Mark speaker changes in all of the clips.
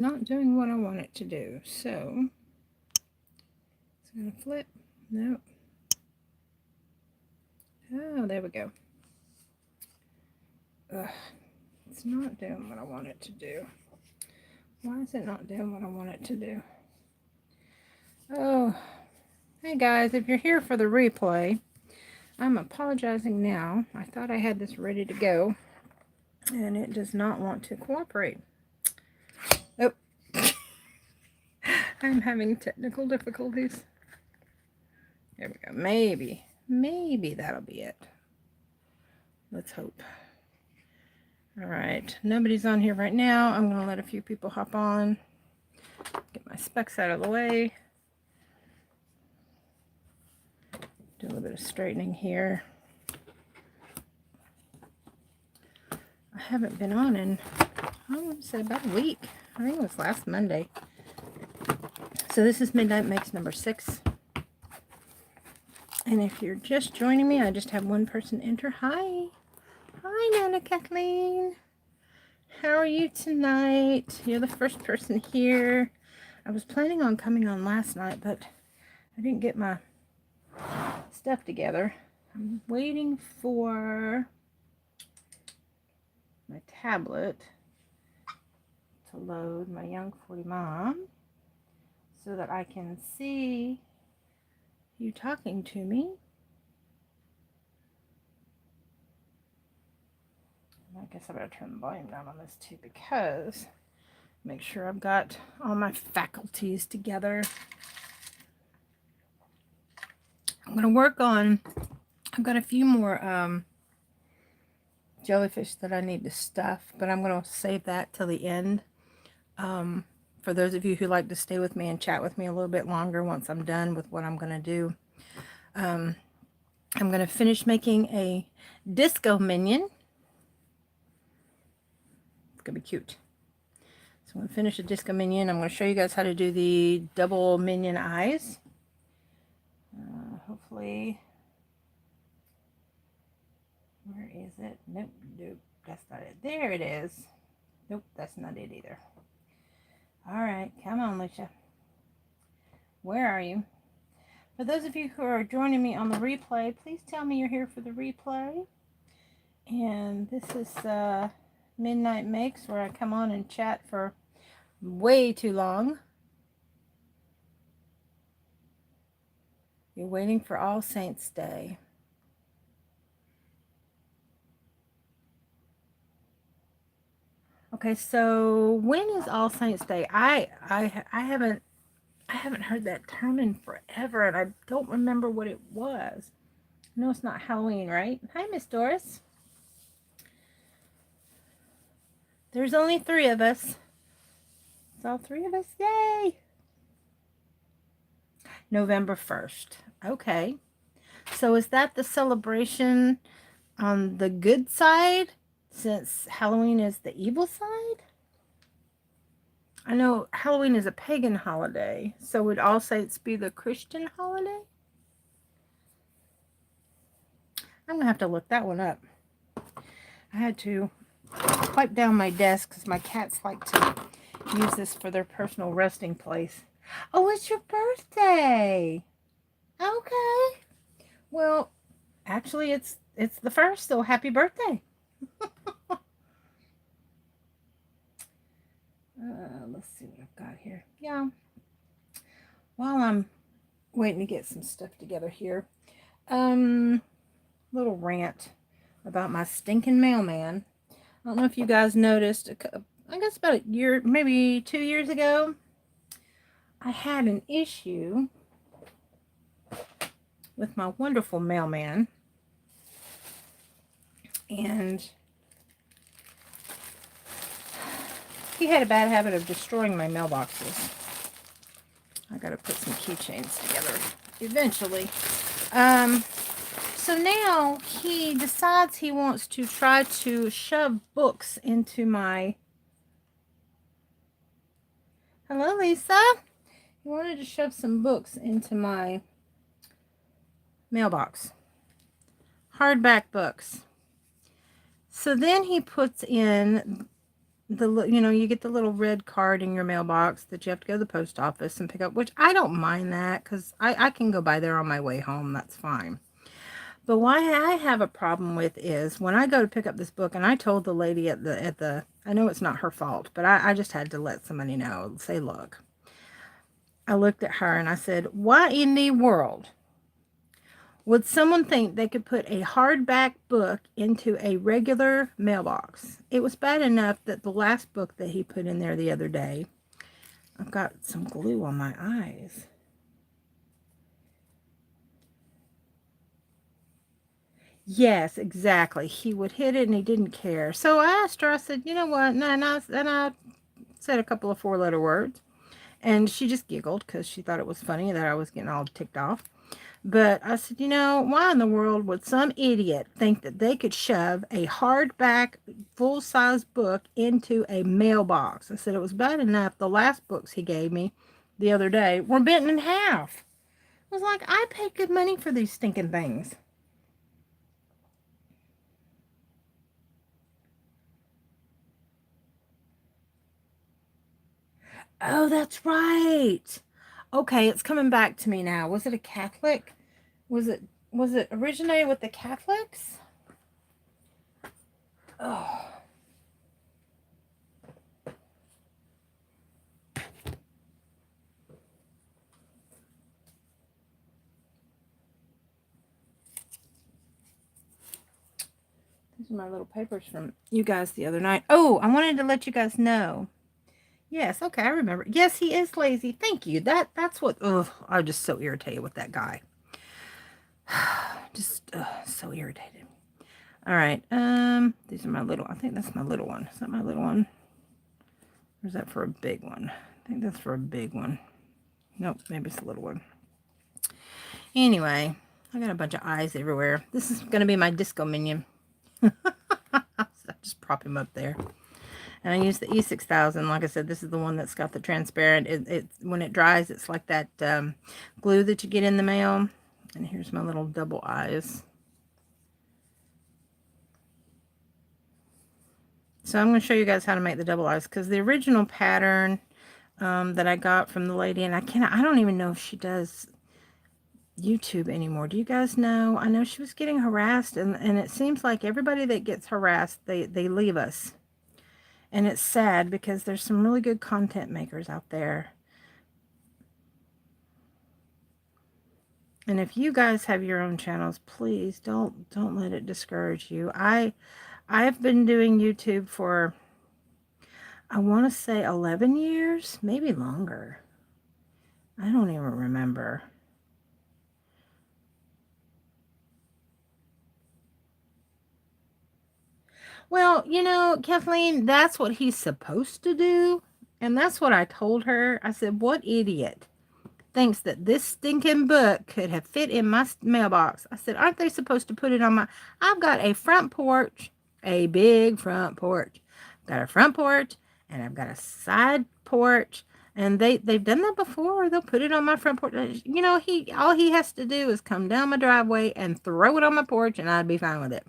Speaker 1: not doing what I want it to do. So it's going to flip. No. Oh, there we go. Ugh, it's not doing what I want it to do. Why is it not doing what I want it to do? Oh, hey guys, if you're here for the replay, I'm apologizing now. I thought I had this ready to go, and it does not want to cooperate. Oh, I'm having technical difficulties. There we go. Maybe that'll be it. Let's hope. All right, nobody's on here right now. I'm going to let a few people hop on. Get my specs out of the way. Do a little bit of straightening here. I haven't been on in, I want to say about a week. I think it was last Monday. So this is Midnight Makes number 6. And if you're just joining me, I just have one person enter. Hi. Hi, Nana Kathleen. How are you tonight? You're the first person here. I was planning on coming on last night, but I didn't get my stuff together. I'm waiting for my tablet to load, my Young 40 Mom, so that I can see you talking to me. I guess I better turn the volume down on this too, because make sure I've got all my faculties together. I'm going to work on, I've got a few more jellyfish that I need to stuff, but I'm going to save that till the end. For those of you who like to stay with me and chat with me a little bit longer once I'm done with what I'm going to do. I'm going to finish making a disco minion. It's going to be cute. So I'm going to finish a disco minion. I'm going to show you guys how to do the double minion eyes. Hopefully, where is it? Nope, that's not it. There it is. Nope, that's not it either. All right, come on, Alicia. Where are you? For those of you who are joining me on the replay, please tell me you're here for the replay. And this is Midnight Makes, where I come on and chat for way too long. You're waiting for All Saints Day. Okay, so when is All Saints Day? I haven't heard that term in forever, and I don't remember what it was. No, it's not Halloween, right? Hi, Miss Doris. There's only 3 of us. It's all 3 of us. Yay! November 1st. Okay. So is that the celebration on the good side, since Halloween is the evil side? I know Halloween is a pagan holiday, so would All Saints be the Christian holiday? I'm going to have to look that one up. I had to wipe down my desk because my cats like to use this for their personal resting place. Oh, it's your birthday. Okay. Well, actually, it's the 1st, so happy birthday. Let's see what I've got here. Yeah. While I'm waiting to get some stuff together here, little rant about my stinking mailman. I don't know if you guys noticed, I guess about a year, maybe 2 years ago, I had an issue with my wonderful mailman, and he had a bad habit of destroying my mailboxes. I gotta put some keychains together eventually. So now he decides he wants to try to shove books into my... Hello, Lisa. He wanted to shove some books into my mailbox. Hardback books. So then he puts in you get the little red card in your mailbox that you have to go to the post office and pick up, which I don't mind that because I can go by there on my way home. That's fine. But why I have a problem with is when I go to pick up this book, and I told the lady at the I know it's not her fault, but I just had to let somebody know, say, look, I looked at her and I said, why in the world would someone think they could put a hardback book into a regular mailbox? It was bad enough that the last book that he put in there the other day, I've got some glue on my eyes. Yes, exactly. He would hit it and he didn't care. So I asked her, I said, you know what? And I said a couple of four-letter words. And she just giggled because she thought it was funny that I was getting all ticked off. But I said, why in the world would some idiot think that they could shove a hardback, full-size book into a mailbox? I said, it was bad enough. The last books he gave me the other day were bent in half. I was like, I paid good money for these stinking things. Oh, that's right. Okay, it's coming back to me now. Was it a Catholic? Was it originated with the Catholics? Oh. These are my little papers from you guys the other night. Oh, I wanted to let you guys know. Yes, okay, I remember. Yes, he is lazy. Thank you. That's what. Ugh, I'm just so irritated with that guy. Just so irritated. All right. These are my little. I think that's my little one. Is that my little one? Or is that for a big one? I think that's for a big one. Nope, maybe it's a little one. Anyway, I got a bunch of eyes everywhere. This is going to be my disco minion. So I just prop him up there. And I use the E6000. Like I said, this is the one that's got the transparent. It when it dries, it's like that glue that you get in the mail. And here's my little double eyes. So I'm going to show you guys how to make the double eyes, because the original pattern that I got from the lady, and I don't even know if she does YouTube anymore. Do you guys know? I know she was getting harassed, and it seems like everybody that gets harassed, they leave us. And it's sad because there's some really good content makers out there. And if you guys have your own channels, please don't let it discourage you. I've been doing YouTube for, I want to say 11 years, maybe longer. I don't even remember. Well, Kathleen, that's what he's supposed to do. And that's what I told her. I said, what idiot thinks that this stinking book could have fit in my mailbox? I said, aren't they supposed to put it on my... I've got a front porch, a big front porch. I've got a front porch, and I've got a side porch. And they've done that before. They'll put it on my front porch. All he has to do is come down my driveway and throw it on my porch, and I'd be fine with it.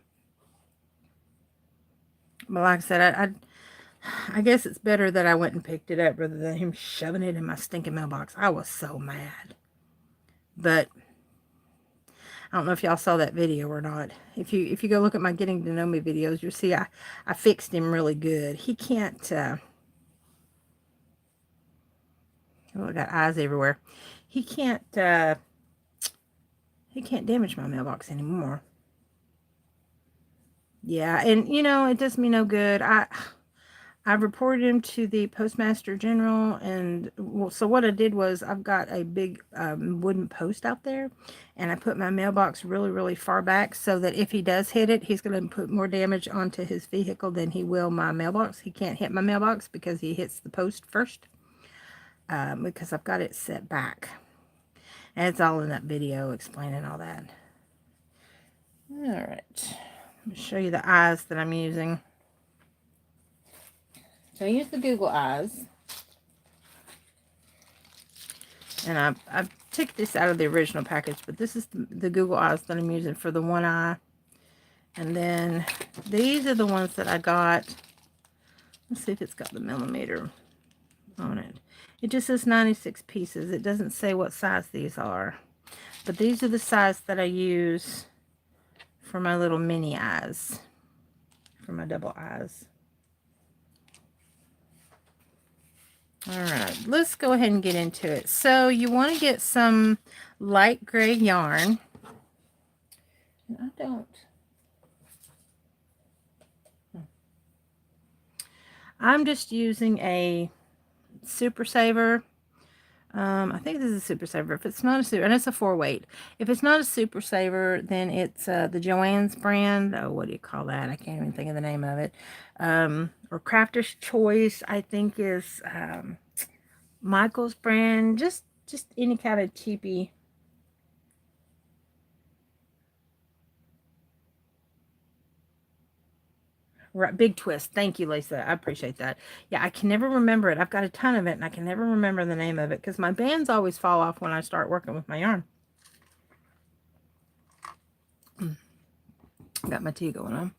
Speaker 1: But like I said, I guess it's better that I went and picked it up rather than him shoving it in my stinking mailbox. I was so mad. But I don't know if y'all saw that video or not. If you go look at my getting to know me videos, you'll see I fixed him really good. He can't oh, I got eyes everywhere. He can't damage my mailbox anymore. Yeah, and it does me no good. I reported him to the Postmaster General, and so what I did was I've got a big wooden post out there, and I put my mailbox really, really far back so that if he does hit it, he's going to put more damage onto his vehicle than he will my mailbox. He can't hit my mailbox because he hits the post first, because I've got it set back. And it's all in that video explaining all that. All right. Let me show you the eyes that I'm using. So I use the Google eyes. And I've took this out of the original package, but this is the Google eyes that I'm using for the one eye. And then these are the ones that I got Let's see if it's got the millimeter on it. It just says 96 pieces. It doesn't say what size these are. But these are the size that I use for my little mini eyes. For my double eyes. Alright, let's go ahead and get into it. So you want to get some light gray yarn. And I don't. I'm just using a Super Saver. I think this is a Super Saver. If it's not a Super, and it's a 4-weight. If it's not a Super Saver, then it's the Joann's brand. Oh, what do you call that? I can't even think of the name of it. Or Crafter's Choice, I think is Michael's brand. Just any kind of cheapy. Right, Big Twist. Thank you, Lisa. I appreciate that. Yeah, I can never remember it. I've got a ton of it, and I can never remember the name of it because my bands always fall off when I start working with my yarn. Got my tea going on.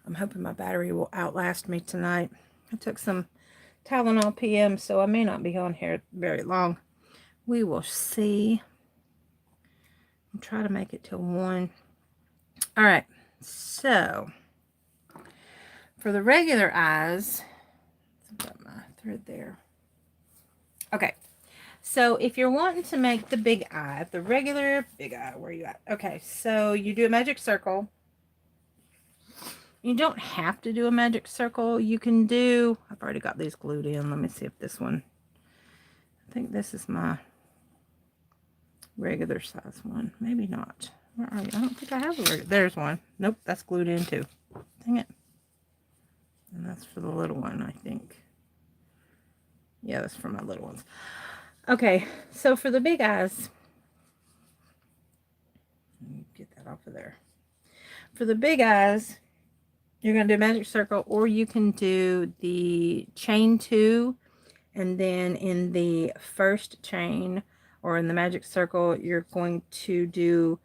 Speaker 1: I'm hoping my battery will outlast me tonight. I took some Tylenol PM, so I may not be on here very long. We will see. I'll try to make it till 1. All right, so for the regular eyes, I've got my thread there. Okay, so if you're wanting to make the big eye, the regular big eye, where are you at? Okay, so you do a magic circle. You don't have to do a magic circle. You can do, I've already got these glued in. Let me see if this one, I think this is my regular size one. Maybe not. Where are you? I don't think I have a regular. There's one. Nope, that's glued in too. Dang it. And that's for the little one, I think. Yeah, that's for my little ones. Okay, so for the big eyes, let me get that off of there. For the big eyes, you're going to do a magic circle, or you can do the chain 2, and then in the first chain, or in the magic circle, you're going to do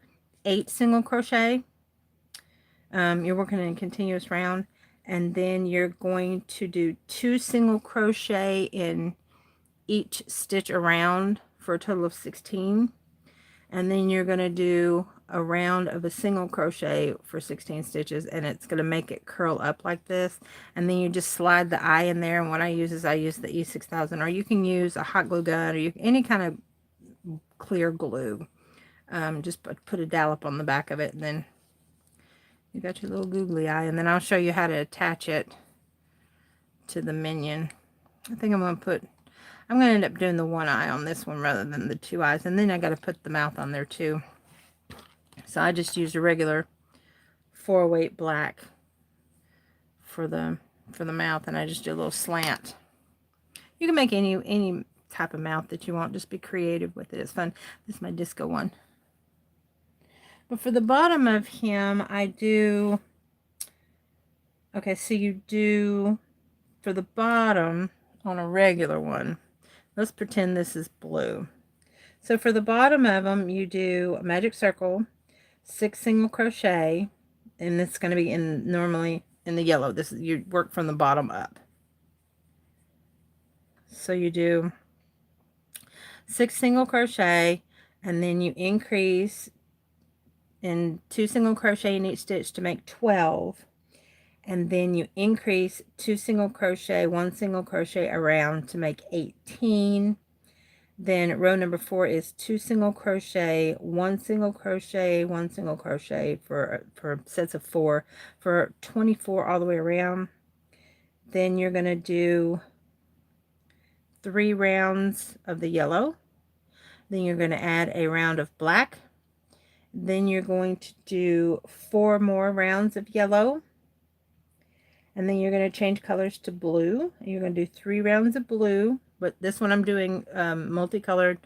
Speaker 1: 8 single crochet. You're working in a continuous round, and then you're going to do 2 single crochet in each stitch around for a total of 16, and then you're going to do a round of a single crochet for 16 stitches, and it's going to make it curl up like this, and then you just slide the eye in there. And what I use is I use the E6000, or you can use a hot glue gun, or any kind of clear glue. Just put a dollop on the back of it, and then you got your little googly eye. And then I'll show you how to attach it to the minion. I think I'm going to end up doing the one eye on this one rather than the 2 eyes. And then I got to put the mouth on there too. So I just used a regular 4-weight black for the mouth, and I just do a little slant. You can make any type of mouth that you want. Just be creative with it. It's fun. This is my disco one. But for the bottom of him, I do... Okay, so you do... For the bottom, on a regular one, let's pretend this is blue. So for the bottom of them, you do a magic circle, 6 single crochet, and it's going to be normally in the yellow. This is, you work from the bottom up. So you do 6 single crochet, and then you increase in 2 single crochet in each stitch to make 12, and then you increase 2 single crochet, 1 single crochet around to make 18. Then row number 4 is 2 single crochet, 1 single crochet, 1 single crochet for sets of 4 for 24 all the way around. Then you're going to do 3 rounds of the yellow. Then you're going to add a round of black. Then you're going to do 4 more rounds of yellow. And then you're going to change colors to blue. You're going to do 3 rounds of blue. But this one I'm doing multicolored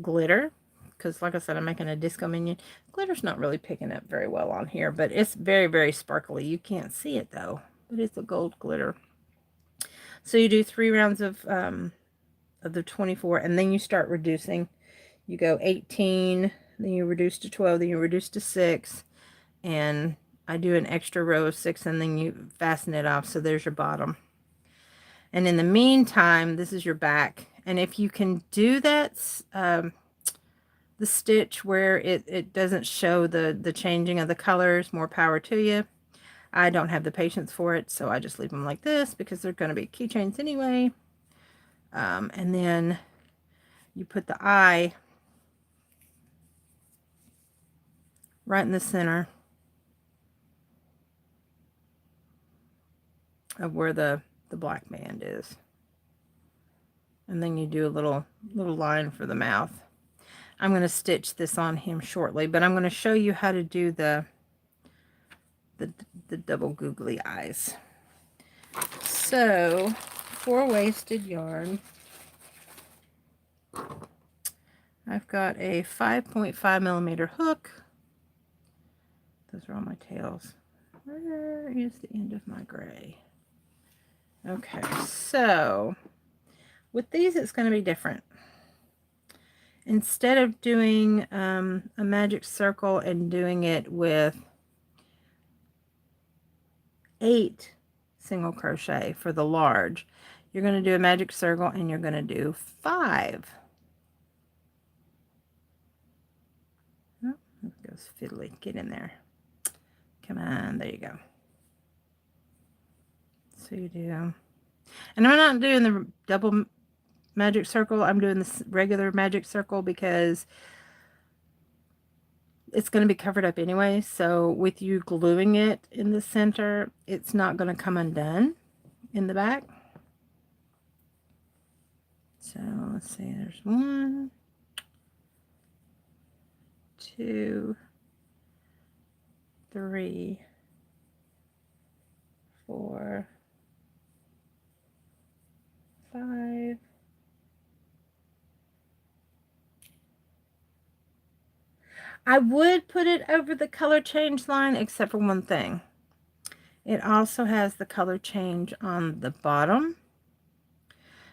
Speaker 1: glitter. Because like I said, I'm making a disco minion. Glitter's not really picking up very well on here. But it's very, very sparkly. You can't see it though. But it's a gold glitter. So you do 3 rounds of the 24. And then you start reducing. You go 18. Then you reduce to 12. Then you reduce to 6. And I do an extra row of 6, and then you fasten it off. So there's your bottom. And in the meantime, this is your back. And if you can do that, the stitch where it doesn't show the changing of the colors, more power to you. I don't have the patience for it, so I just leave them like this because they're going to be keychains anyway. And then you put the eye right in the center of where the black band is. And then you do a little line for the mouth. I'm going to stitch this on him shortly, but I'm going to show you how to do the double googly eyes. So, for wasted yarn, I've got a 5.5 millimeter hook. Those are all my tails. Where is the end of my gray? Okay, so with these it's going to be different. Instead of doing a magic circle and doing it with 8 single crochet for the large, you're going to do a magic circle and you're going to do 5. Oh, it goes fiddly. Get in there. Come on, there you go. So you do, and I'm not doing the double magic circle, I'm doing this regular magic circle because it's going to be covered up anyway. So with you gluing it in the center, it's not going to come undone in the back. So let's see, there's 1, 2, 3, 4, 5. I would put it over the color change line, except for one thing. It also has the color change on the bottom.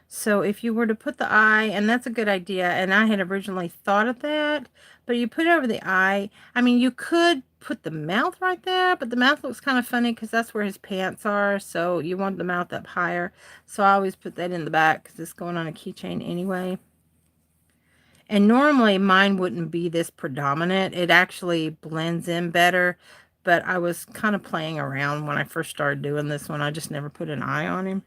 Speaker 1: So if you were to put the eye, and that's a good idea, and I had originally thought of that, but you put it over the eye. I mean, you could put the mouth right there, but the mouth looks kind of funny because that's where his pants are, so you want the mouth up higher. So I always put that in the back because it's going on a keychain anyway. And normally mine wouldn't be this predominant. It actually blends in better, but I was kind of playing around when I first started doing this one. I just never put an eye on him.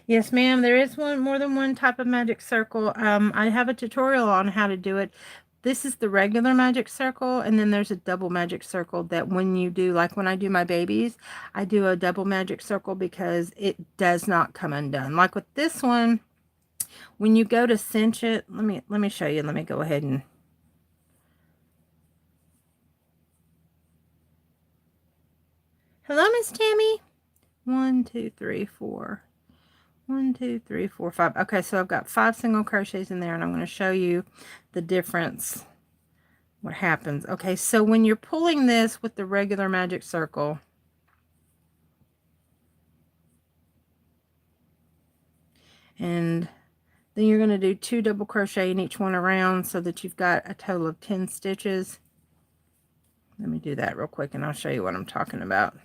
Speaker 1: Yes, ma'am. There is more than one type of magic circle. I have a tutorial on how to do it. This is the regular magic circle, and then there's a double magic circle that when you do, like when I do my babies, I do a double magic circle because it does not come undone. Like with this one, when you go to cinch it, let me show you. Let me go ahead and hello, Miss Tammy. 1, 2, 3, 4. 1, 2, 3, 4, 5. Okay, so I've got 5 single crochets in there, and I'm going to show you the difference, what happens. Okay, so when you're pulling this with the regular magic circle, and then you're going to do 2 double crochet in each one around so that you've got a total of 10 stitches. Let me do that real quick and I'll show you what I'm talking about.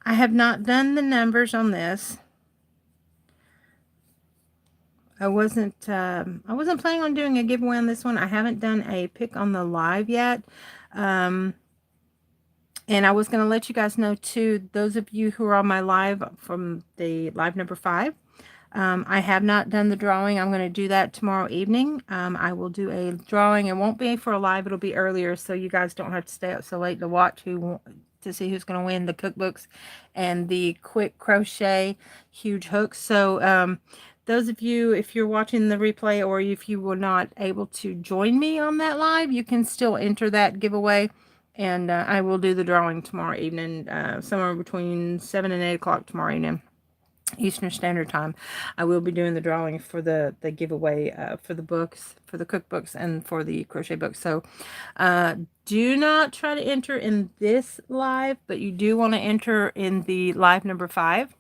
Speaker 1: I have not done the numbers on this. I wasn't planning on doing a giveaway on this one. I haven't done a pick on the live yet. And I was going to let you guys know too, those of you who are on my live from the live number 5, I have not done the drawing. I'm going to do that tomorrow evening. I will do a drawing. It won't be for a live. It'll be earlier, so you guys don't have to stay up so late to watch who to see who's going to win the cookbooks and the quick crochet huge hooks. So those of you, if you're watching the replay or if you were not able to join me on that live, you can still enter that giveaway. And I will do the drawing tomorrow evening, somewhere between 7 and 8 o'clock tomorrow evening, Eastern Standard Time. I will be doing the drawing for the giveaway for the books, for the cookbooks, and for the crochet books. So do not try to enter in this live, but you do want to enter in the live number 5.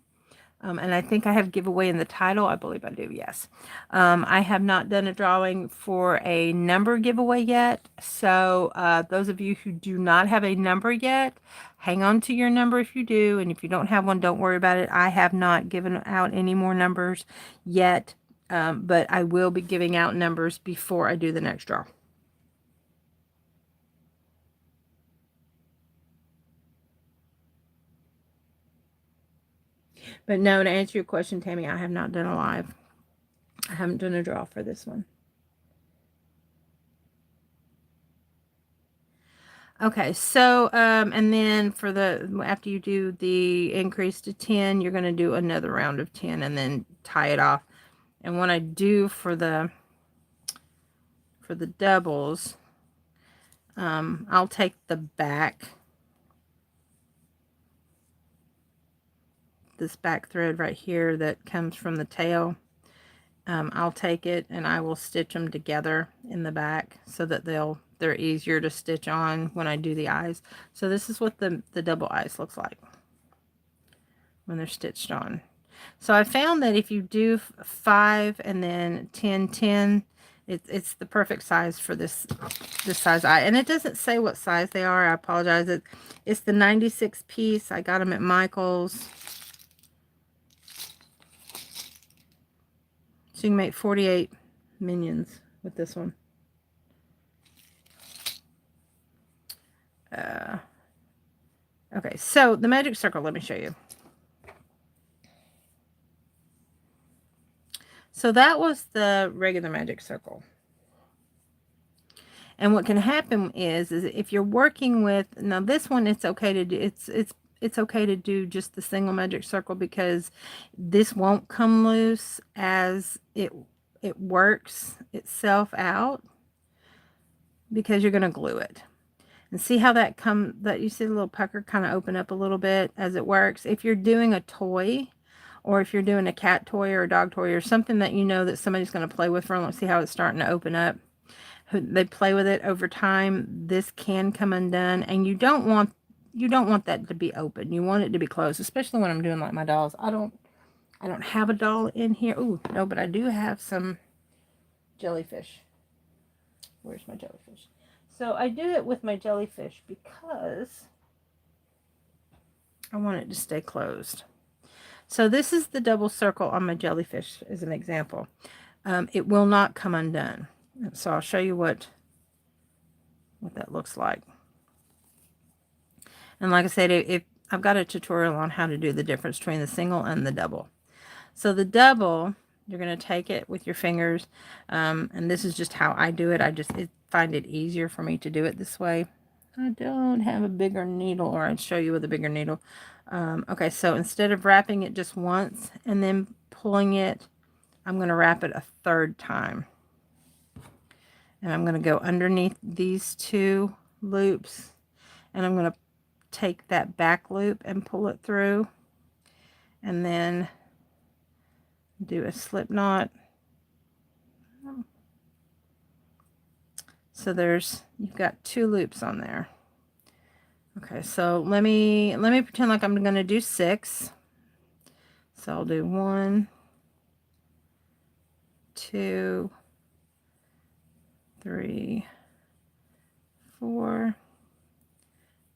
Speaker 1: And I think I have giveaway in the title. I believe I do, yes. I have not done a drawing for a number giveaway yet. So those of you who do not have a number yet, hang on to your number if you do. And if you don't have one, don't worry about it. I have not given out any more numbers yet. But I will be giving out numbers before I do the next draw. But no, to answer your question, Tammy, I have not done a live. I haven't done a draw for this one. Okay, so, and then for after you do the increase to 10, you're going to do another round of 10 and then tie it off. And what I do for the doubles, I'll take the back, this back thread right here that comes from the tail. I'll take it and I will stitch them together in the back so that they're easier to stitch on when I do the eyes. So this is what the double eyes looks like when they're stitched on. So I found that if you do 5 and then 10, 10, it's the perfect size for this size eye. And it doesn't say what size they are. I apologize. It's the 96 piece. I got them at Michael's. So you can make 48 minions with this one. Okay, so the magic circle, let me show you. So that was the regular magic circle. And what can happen is if you're working with, now this one, it's okay to do, it's okay to do just the single magic circle because this won't come loose as it works itself out because you're going to glue it. And see how that you see the little pucker kind of open up a little bit as it works. If you're doing a toy, or if you're doing a cat toy or a dog toy or something that you know that somebody's going to play with for a long, see how it's starting to open up. They play with it over time. This can come undone, and you don't want that to be open. You want it to be closed, especially when I'm doing like my dolls. I don't have a doll in here. Oh no, but I do have some jellyfish. Where's my jellyfish? So I do it with my jellyfish because I want it to stay closed. So this is the double circle on my jellyfish as an example. It will not come undone. So I'll show you what that looks like. And like I said, if I've got a tutorial on how to do the difference between the single and the double. So the double, you're going to take it with your fingers. And this is just how I do it. I find it easier for me to do it this way. I don't have a bigger needle, or I'd show you with a bigger needle. Okay, so instead of wrapping it just once and then pulling it, I'm going to wrap it a third time. And I'm going to go underneath these 2 loops, and I'm going to take that back loop and pull it through, and then do a slip knot. So you've got 2 loops on there. Okay, so let me pretend like I'm going to do 6. So I'll do 1, 2, 3, 4,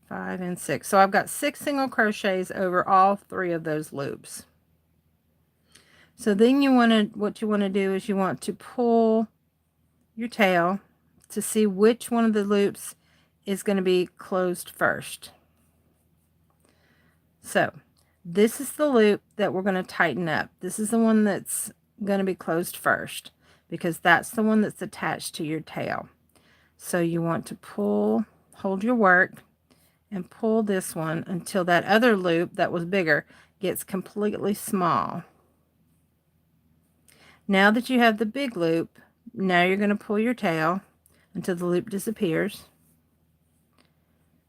Speaker 1: 5, and 6. So I've got 6 single crochets over all 3 of those loops. So then what you want to do is you want to pull your tail to see which one of the loops is going to be closed first. So this is the loop that we're going to tighten up. This is the one that's going to be closed first because that's the one that's attached to your tail. So you want to hold your work, and pull this one until that other loop that was bigger gets completely small. Now that you have the big loop, now you're going to pull your tail until the loop disappears,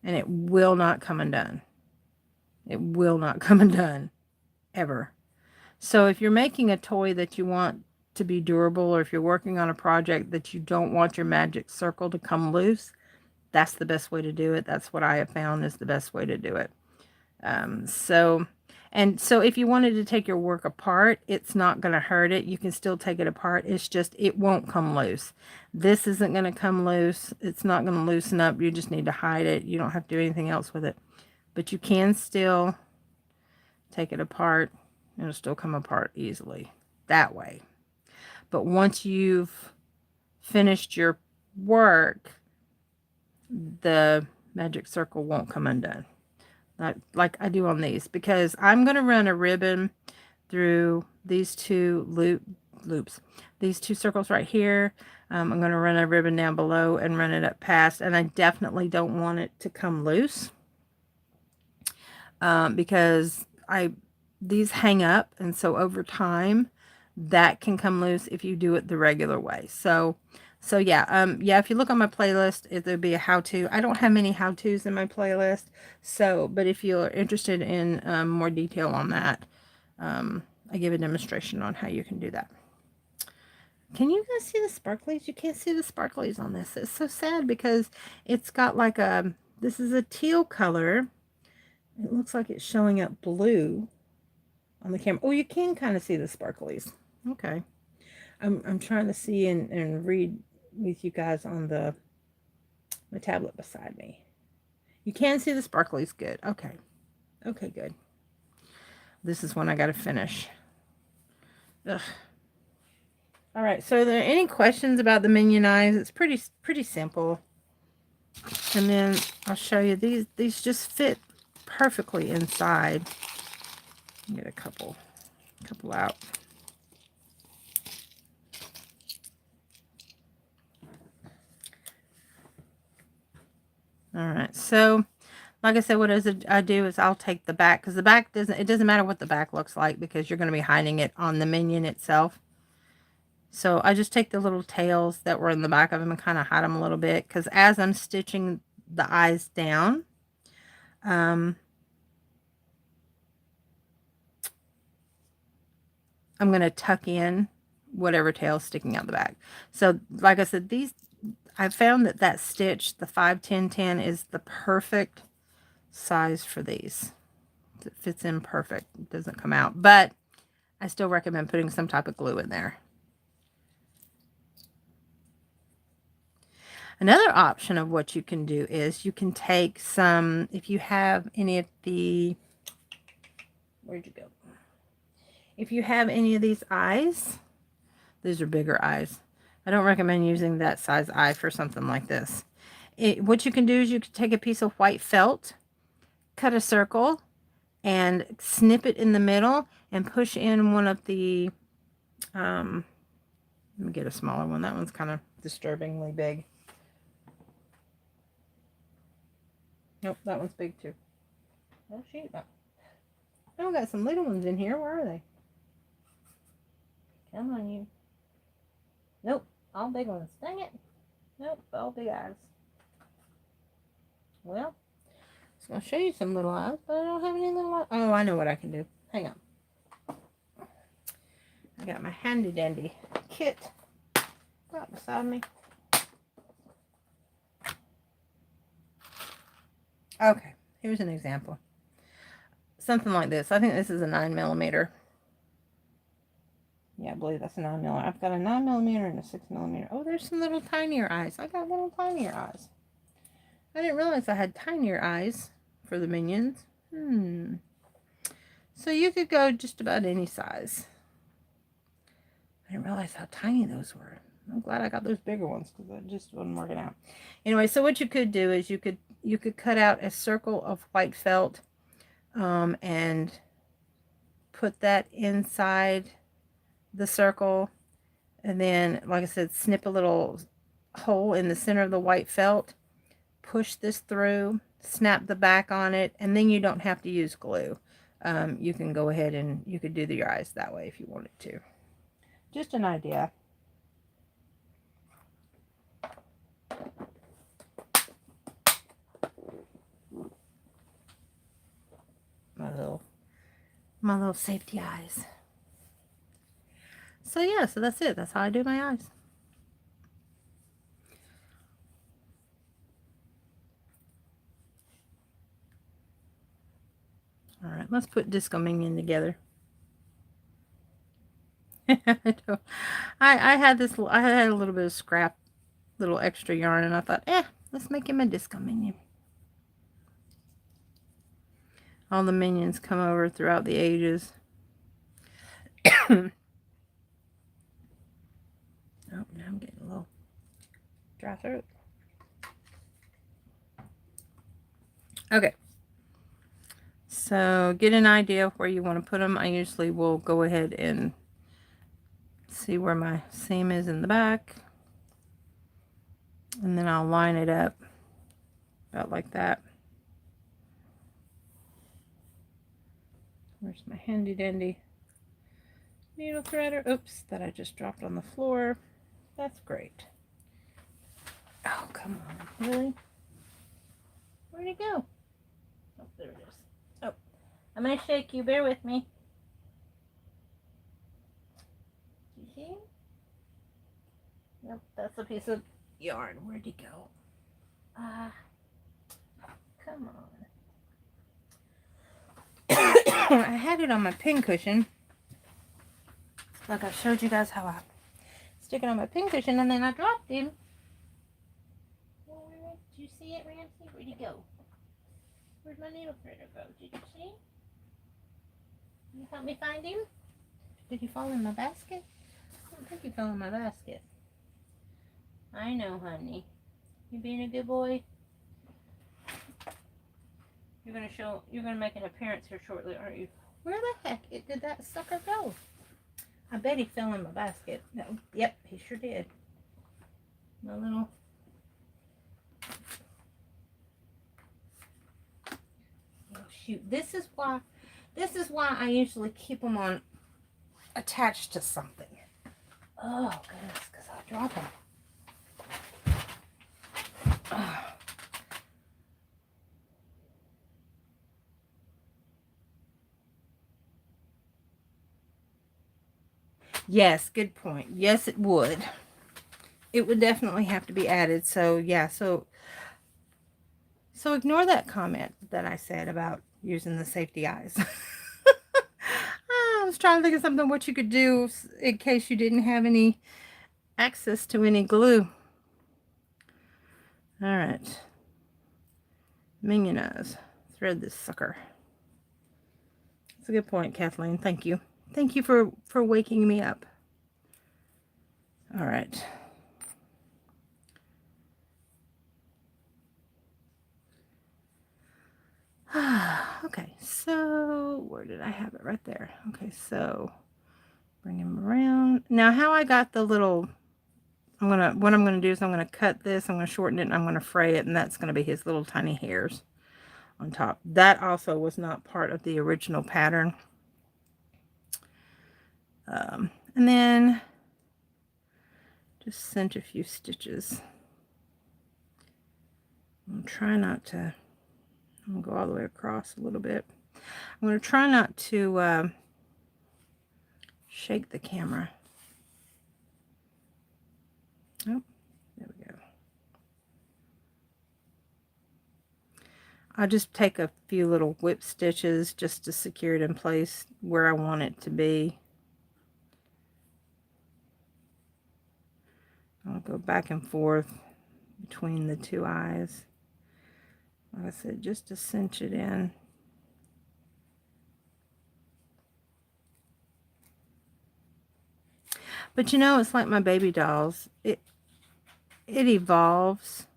Speaker 1: and it will not come undone. It will not come undone, ever. So if you're making a toy that you want to be durable, or if you're working on a project that you don't want your magic circle to come loose, that's the best way to do it. That's what I have found is the best way to do it. So if you wanted to take your work apart, it's not going to hurt it. You can still take it apart. It's just, it won't come loose. This isn't going to come loose. It's not going to loosen up. You just need to hide it. You don't have to do anything else with it. But you can still take it apart. It'll still come apart easily that way. But once you've finished your work, the magic circle won't come undone. Like I do on these, because I'm going to run a ribbon through these two loops, these two circles right here. I'm going to run a ribbon down below and run it up past, and I definitely don't want it to come loose, because these hang up, and so over time that can come loose if you do it the regular way. So yeah, if you look on my playlist, there'll be a how-to. I don't have many how-tos in my playlist, but if you're interested in more detail on that, I give a demonstration on how you can do that. Can you guys see the sparklies? You can't see the sparklies on this. It's so sad because it's got like this is a teal color. It looks like it's showing up blue on the camera. Oh, you can kind of see the sparklies. Okay. I'm trying to see and read with you guys on my tablet beside me. You can see the sparklies. Good. Okay. Okay, good. This is one I got to finish. Ugh. All right. So are there any questions about the minion eyes? It's pretty simple. And then I'll show you these just fit perfectly inside. Get a couple out. All right, so like I said, what I do is I'll take the back, because the back doesn't matter what the back looks like, because you're going to be hiding it on the minion itself. So I just take the little tails that were in the back of them and kind of hide them a little bit, because as I'm stitching the eyes down, I'm going to tuck in whatever tail's sticking out the back. So like I said, I found that stitch, the 5, 10, 10, is the perfect size for these. It fits in perfect. It doesn't come out, but I still recommend putting some type of glue in there. Another option of what you can do is you can take some, if you have any of the, where'd you go? If you have any of these eyes, these are bigger eyes. I don't recommend using that size eye for something like this. What you can do is you can take a piece of white felt, cut a circle, and snip it in the middle and push in one of the, let me get a smaller one. That one's kind of disturbingly big. Nope, that one's big too. Oh, shoot. Oh, got some little ones in here. Where are they? Come on, you. Nope, all big ones. Dang it. Nope, all big eyes. Well, I was going to show you some little eyes, but I don't have any little eyes. Oh, I know what I can do. Hang on. I got my handy dandy kit right beside me. Okay, here's an example. Something like this. I think this is a 9mm. Yeah, I believe that's a 9mm. I've got a 9mm and a 6mm. Oh, there's some little tinier eyes. I got little tinier eyes. I didn't realize I had tinier eyes for the minions. So you could go just about any size. I didn't realize how tiny those were. I'm glad I got those bigger ones, because it just wasn't working out. Anyway, so what you could do is you could cut out a circle of white felt, and put that inside the circle, and then, like I said, snip a little hole in the center of the white felt, push this through, snap the back on it, and then you don't have to use glue. You can go ahead and you could do your eyes that way if you wanted to. Just an idea. My little safety eyes. So yeah, so that's it. That's how I do my eyes. All right, let's put Disco Minion together. I had this. I had a little bit of scrap, little extra yarn, and I thought, let's make him a Disco Minion. All the minions come over throughout the ages. Oh, now I'm getting a little dry throat. Okay. So get an idea of where you want to put them. I usually will go ahead and see where my seam is in the back. And then I'll line it up about like that. Where's my handy dandy needle threader? Oops, that I just dropped on the floor. That's great. Oh, come on. Really? Where'd it go? Oh, there it is. Oh, I'm going to shake you. Bear with me. You see? Nope, that's a piece of yarn. Where'd he go? Come on. I had it on my pin cushion. Like I showed you guys how I stick it on my pin cushion, and then I dropped him. Did you see it, Ramsey? Where'd he go? Where'd my needle threader go? Did you see? Can you help me find him? Did he fall in my basket? I don't think he fell in my basket. I know, honey. You being a good boy? You're gonna make an appearance here shortly, aren't you? Where the heck did that sucker go? I bet he fell in my basket. No, yep, he sure did. My little. Oh shoot! This is why I usually keep them on attached to something. Oh goodness, because I'll drop them. Oh. Yes, good point. Yes, it would. It would definitely have to be added. So, yeah, so ignore that comment that I said about using the safety eyes. I was trying to think of something what you could do in case you didn't have any access to any glue. All right. Minion eyes. Thread this sucker. That's a good point, Kathleen. Thank you. Thank you for waking me up. All right. Okay, so where did I have it? Right there. Okay, so bring him around. Now how I got the little, what I'm gonna do is I'm gonna cut this, I'm gonna shorten it, and I'm gonna fray it, and that's gonna be his little tiny hairs on top. That also was not part of the original pattern. And then just cinch a few stitches. I'm trying not to, I'm gonna go all the way across a little bit. I'm gonna try not to shake the camera. Oh, there we go. I'll just take a few little whip stitches just to secure it in place where I want it to be. I'll go back and forth between the two eyes. Like I said, just to cinch it in. But you know, it's like my baby dolls. It evolves.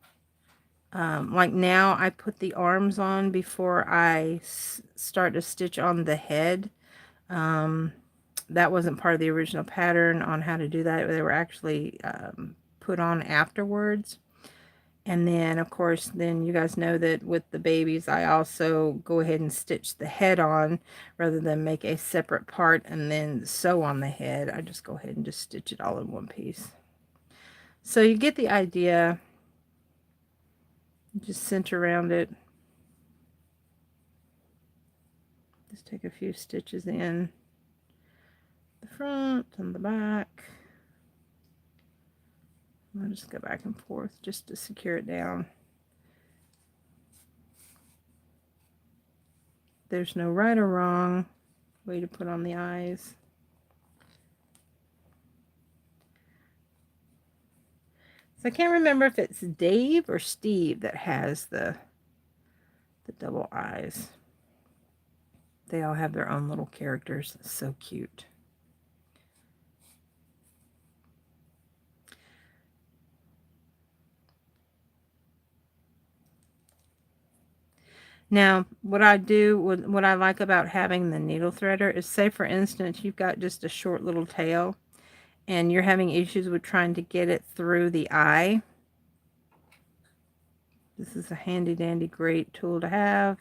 Speaker 1: Like now, I put the arms on before I start to stitch on the head. That wasn't part of the original pattern on how to do that. They were actually put on afterwards. And then, of course, then you guys know that with the babies, I also go ahead and stitch the head on rather than make a separate part and then sew on the head. I just go ahead and just stitch it all in one piece. So you get the idea. Just center around it. Just take a few stitches in the front and the back. I'll just go back and forth just to secure it down. There's no right or wrong way to put on the eyes. So I can't remember if it's Dave or Steve that has the double eyes. They all have their own little characters. It's so cute. Now, what I like about having the needle threader is, say for instance, you've got just a short little tail and you're having issues with trying to get it through the eye. This is a handy dandy great tool to have.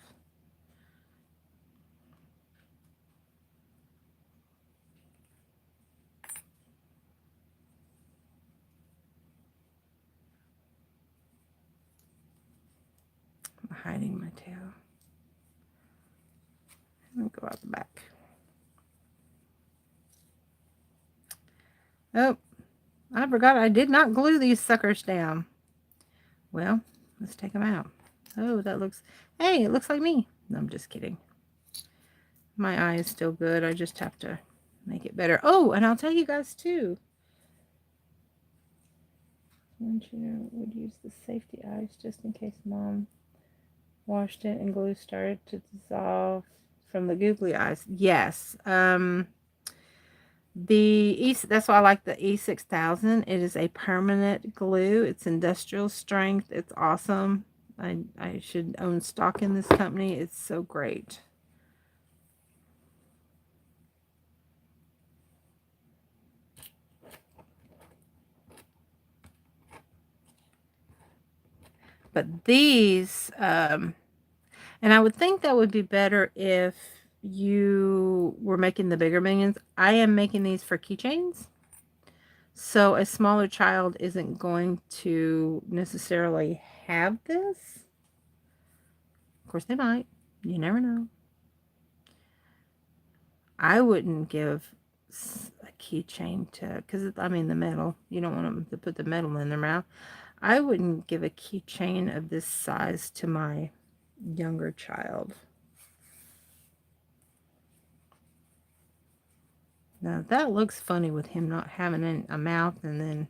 Speaker 1: I'm hiding my tail. Let me go out the back. Oh, I forgot I did not glue these suckers down. Well, let's take them out. Oh, that looks, hey, it looks like me. No, I'm just kidding. My eye is still good. I just have to make it better. Oh, and I'll tell you guys too. Once you know, would use the safety eyes just in case Mom washed it and glue started to dissolve from the googly eyes. Yes. That's why I like the E6000. It is a permanent glue. It's industrial strength. It's awesome. I should own stock in this company. It's so great. But these, and I would think that would be better if you were making the bigger minions. I am making these for keychains. So a smaller child isn't going to necessarily have this. Of course they might. You never know. I wouldn't give a keychain to, because I mean the metal. You don't want them to put the metal in their mouth. I wouldn't give a keychain of this size to my younger child. Now that looks funny with him not having a mouth and then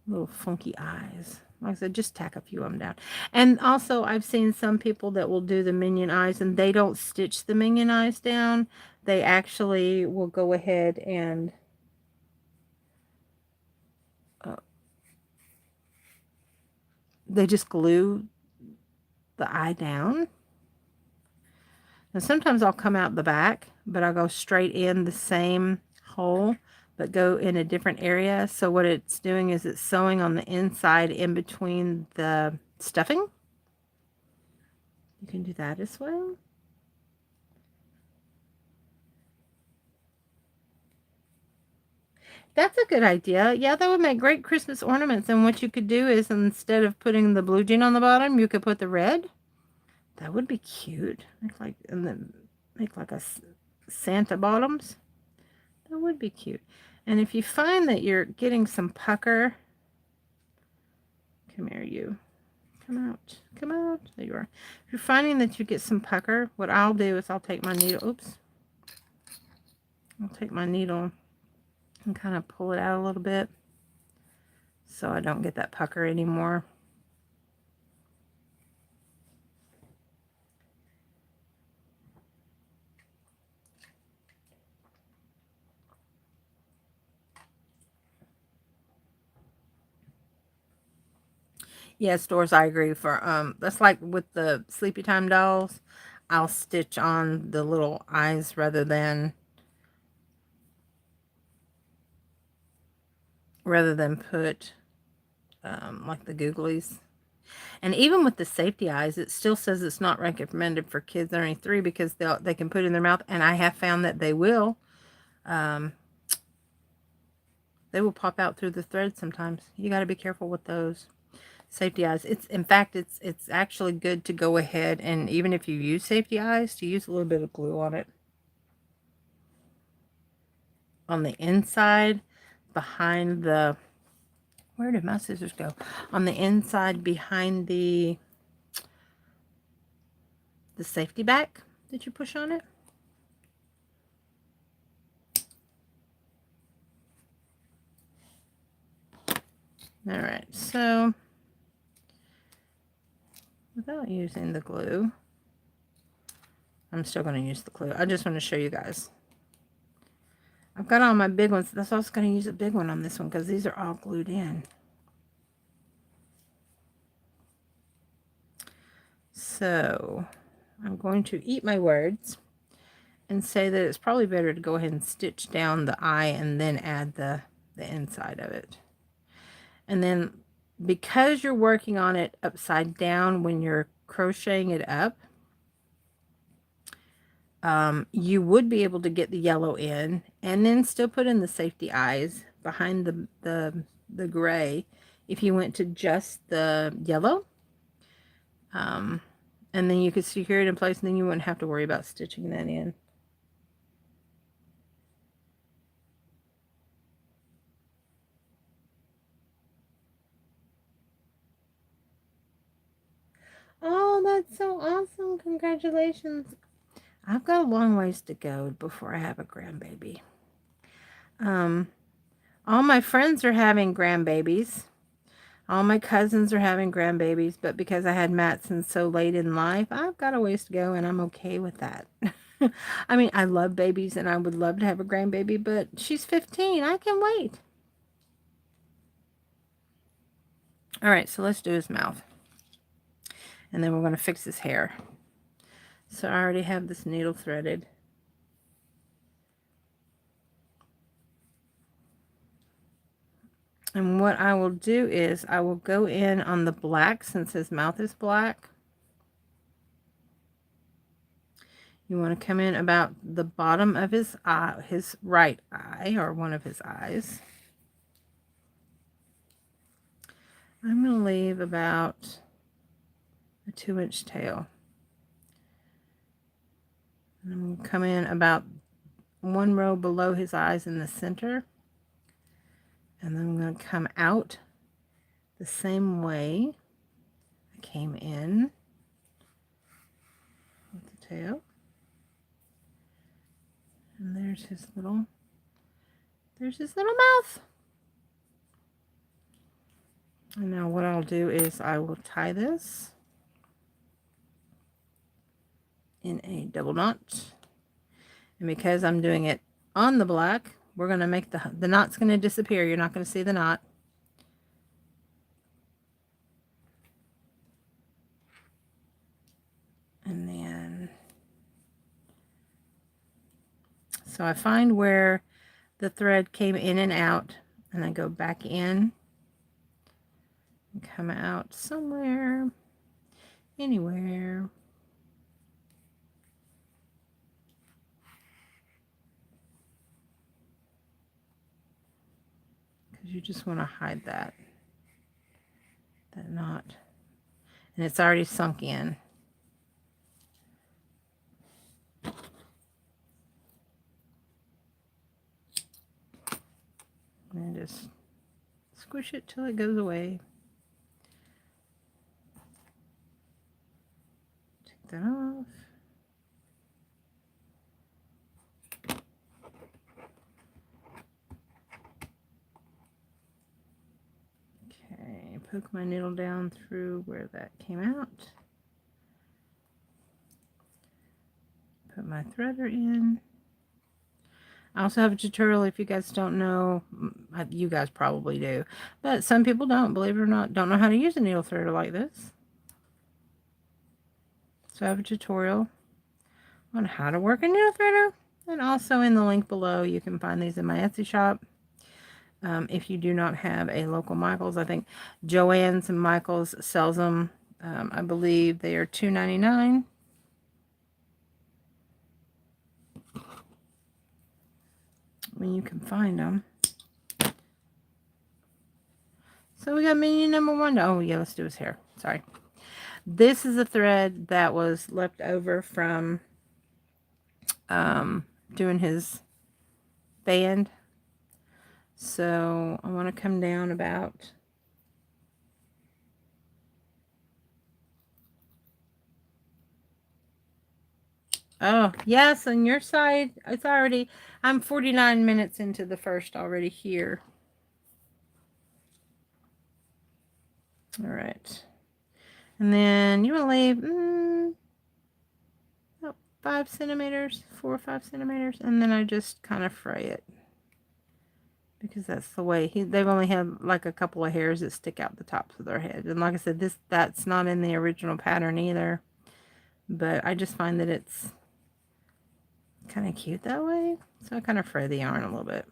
Speaker 1: little funky eyes. Like I said, just tack a few of them down. And also, I've seen some people that will do the minion eyes and they don't stitch the minion eyes down. They actually will go ahead and they just glue the eye down. And sometimes I'll come out the back, but I'll go straight in the same hole, but go in a different area. So what it's doing is it's sewing on the inside in between the stuffing. You can do that as well. That's a good idea. Yeah, that would make great Christmas ornaments. And what you could do is instead of putting the blue jean on the bottom, you could put the red. That would be cute. And then make like a Santa bottoms. That would be cute. And if you find that you're getting some pucker, come here, you. Come out. Come out. There you are. If you're finding that you get some pucker, what I'll do is I'll take my needle. Oops. I'll take my needle and kind of pull it out a little bit so I don't get that pucker anymore. Yeah, stores, I agree. For that's like with the Sleepy Time dolls. I'll stitch on the little eyes rather than put like the googlies. And even with the safety eyes, it still says it's not recommended for kids under 3 because they can put it in their mouth, and I have found that they will. They will pop out through the thread sometimes. You got to be careful with those safety eyes. In fact, it's actually good to go ahead and, even if you use safety eyes, to use a little bit of glue on it. On the inside, behind the, where did my scissors go? On the inside behind the safety back that you push on it. All right, so without using the glue, I'm still going to use the glue. I just want to show you guys. I've got all my big ones. That's why I was going to use a big one on this one, because these are all glued in. So I'm going to eat my words and say that it's probably better to go ahead and stitch down the eye and then add the inside of it. And then, because you're working on it upside down when you're crocheting it up, you would be able to get the yellow in and then still put in the safety eyes behind the gray if you went to just the yellow. And then you could secure it in place, and then you wouldn't have to worry about stitching that in. Oh, that's so awesome. Congratulations. I've got a long ways to go before I have a grandbaby. All my friends are having grandbabies. All my cousins are having grandbabies, but because I had Matson so late in life, I've got a ways to go, and I'm okay with that. I mean, I love babies, and I would love to have a grandbaby, but she's 15. I can wait. All right, so let's do his mouth. And then we're going to fix his hair. So I already have this needle threaded. And what I will do is I will go in on the black, since his mouth is black. You want to come in about the bottom of his eye, his right eye, or one of his eyes. I'm going to leave about a 2-inch tail. And I'm going to come in about 1 row below his eyes in the center. And then I'm going to come out the same way I came in with the tail. And there's his little mouth. And now what I'll do is I will tie this in a double knot. And because I'm doing it on the black, we're going to make the knot's going to disappear. You're not going to see the knot. And then, so I find where the thread came in and out, and I go back in and come out somewhere, anywhere. Because you just want to hide that knot. And it's already sunk in. And just squish it till it goes away. Take that off. Okay, poke my needle down through where that came out. Put my threader in. I also have a tutorial, if you guys don't know. You guys probably do, but some people don't, believe it or not, don't know how to use a needle threader like this. So I have a tutorial on how to work a needle threader, and also in the link below you can find these in my Etsy shop. if you do not have a local Michaels. I think Joann's and Michaels sells them. I believe they are $2.99. When you can find them. So we got minion number 1. Oh yeah, let's do his hair. Sorry. This is a thread that was left over from doing his band. So I want to come down about oh yes, on your side it's already I'm 49 minutes into the first already here. All right, and then you want to leave about 5 centimeters, 4 or 5 centimeters, and then I just kind of fray it because that's the way they've only had like a couple of hairs that stick out the tops of their head. And like I said, that's not in the original pattern either, but I just find that it's kind of cute that way, so I kind of fray the yarn a little bit.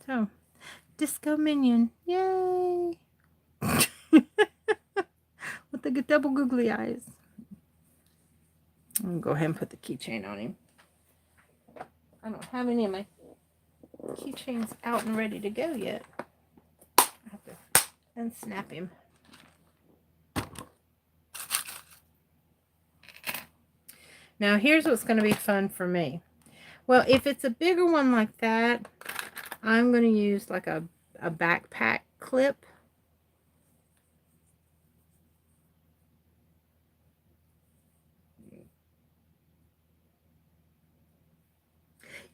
Speaker 1: So disco minion, yay! With the double googly eyes. I'm gonna go ahead and put the keychain on him. I don't have any of my keychains out and ready to go yet. I have to unsnap him. Now here's what's going to be fun for me. Well, if it's a bigger one like that, I'm going to use like a backpack clip.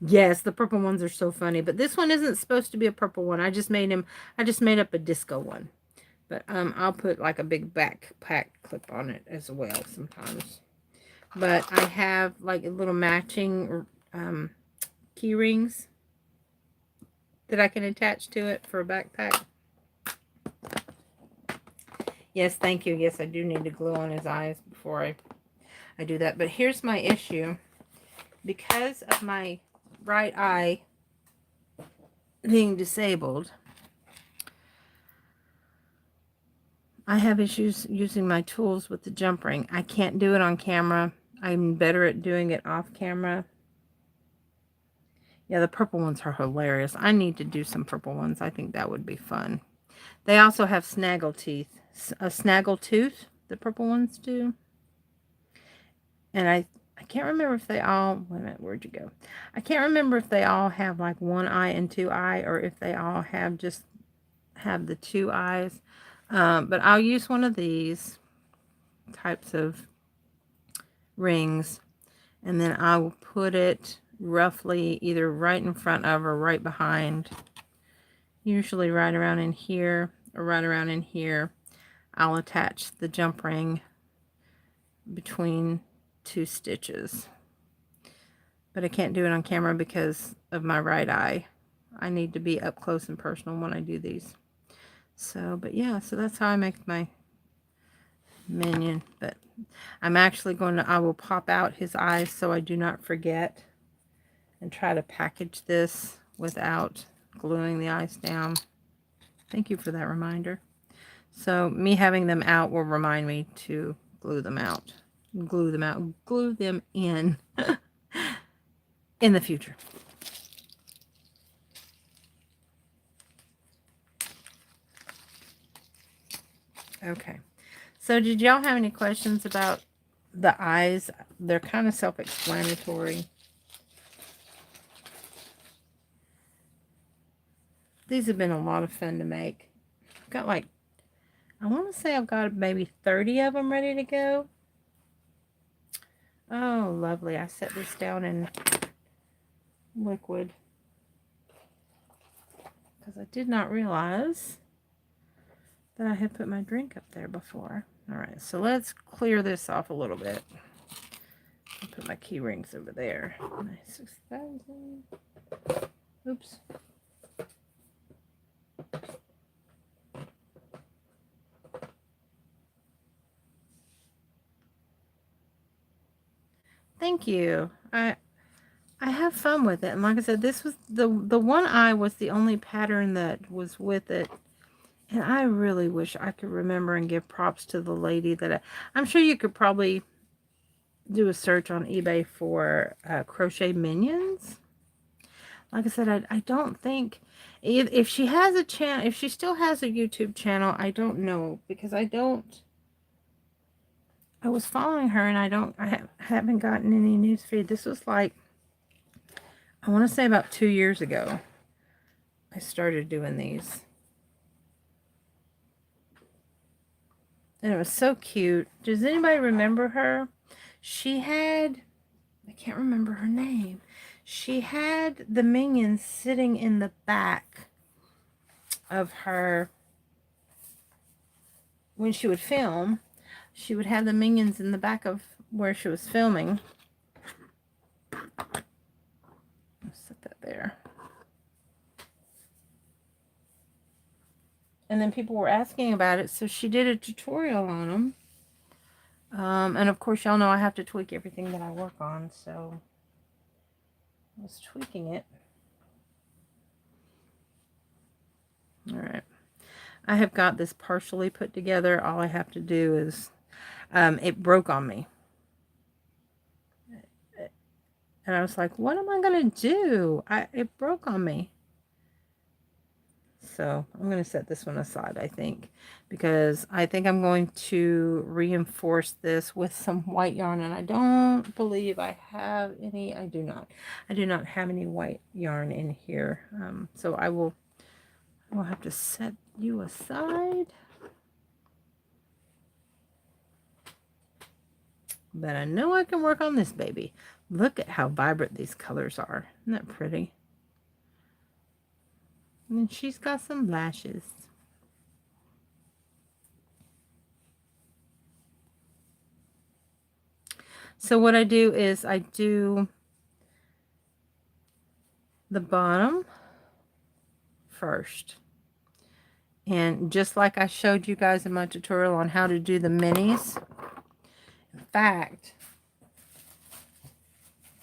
Speaker 1: Yes, the purple ones are so funny, but this one isn't supposed to be a purple one. I just made up a disco one. But I'll put like a big backpack clip on it as well sometimes. But I have like little matching key rings that I can attach to it for a backpack. Yes, thank you. Yes, I do need to glue on his eyes before I do that. But here's my issue. Because of my right eye being disabled, I have issues using my tools with the jump ring. I can't do it on camera. I'm better at doing it off camera. Yeah, the purple ones are hilarious. I need to do some purple ones. I think that would be fun. They also have snaggle teeth. A snaggle tooth, the purple ones do. And I can't remember if they all... Wait a minute, where'd you go? I can't remember if they all have like 1 eye and 2 eye, or if they all have just have the 2 eyes. But I'll use one of these types of rings, and then I will put it roughly either right in front of or right behind, usually right around in here or right around in here. I'll attach the jump ring between 2 stitches, but I can't do it on camera because of my right eye. I need to be up close and personal when I do these. So, but yeah, so that's how I make my minion. But I'm actually I will pop out his eyes so I do not forget, and try to package this without gluing the eyes down. Thank you for that reminder. So me having them out will remind me to glue them out. Glue them in in the future. Okay. So did y'all have any questions about the eyes? They're kind of self-explanatory. These have been a lot of fun to make. I've got like, I want to say I've got maybe 30 of them ready to go. Oh, lovely. I set this down in liquid because I did not realize that I had put my drink up there before. All right, so let's clear this off a little bit. I'll put my key rings over there. 6,000. Oops. Thank you. I have fun with it. And like I said, this was the one eye was the only pattern that was with it. And I really wish I could remember and give props to the lady that I'm sure you could probably do a search on eBay for crochet minions. Like I said, I don't think if she has a channel, if she still has a YouTube channel, I don't know because I was following her and I haven't gotten any news feed. This was like, I want to say about 2 years ago. I started doing these. And it was so cute. Does anybody remember her? She had, I can't remember her name. She had the minions sitting in the back of her. When she would film, she would have the minions in the back of where she was filming. Let's set that there. And then people were asking about it, so she did a tutorial on them. And of course, y'all know I have to tweak everything that I work on, so I was tweaking it. All right. I have got this partially put together. All I have to do is, it broke on me. And I was like, what am I going to do? It broke on me. So I'm going to set this one aside, I think, because I think I'm going to reinforce this with some white yarn, and I don't believe I have any. I do not have any white yarn in here. So I will have to set you aside. But I know I can work on this baby. Look at how vibrant these colors are. Isn't that pretty? And she's got some lashes. So what I do is I do the bottom first. And just like I showed you guys in my tutorial on how to do the minis. In fact,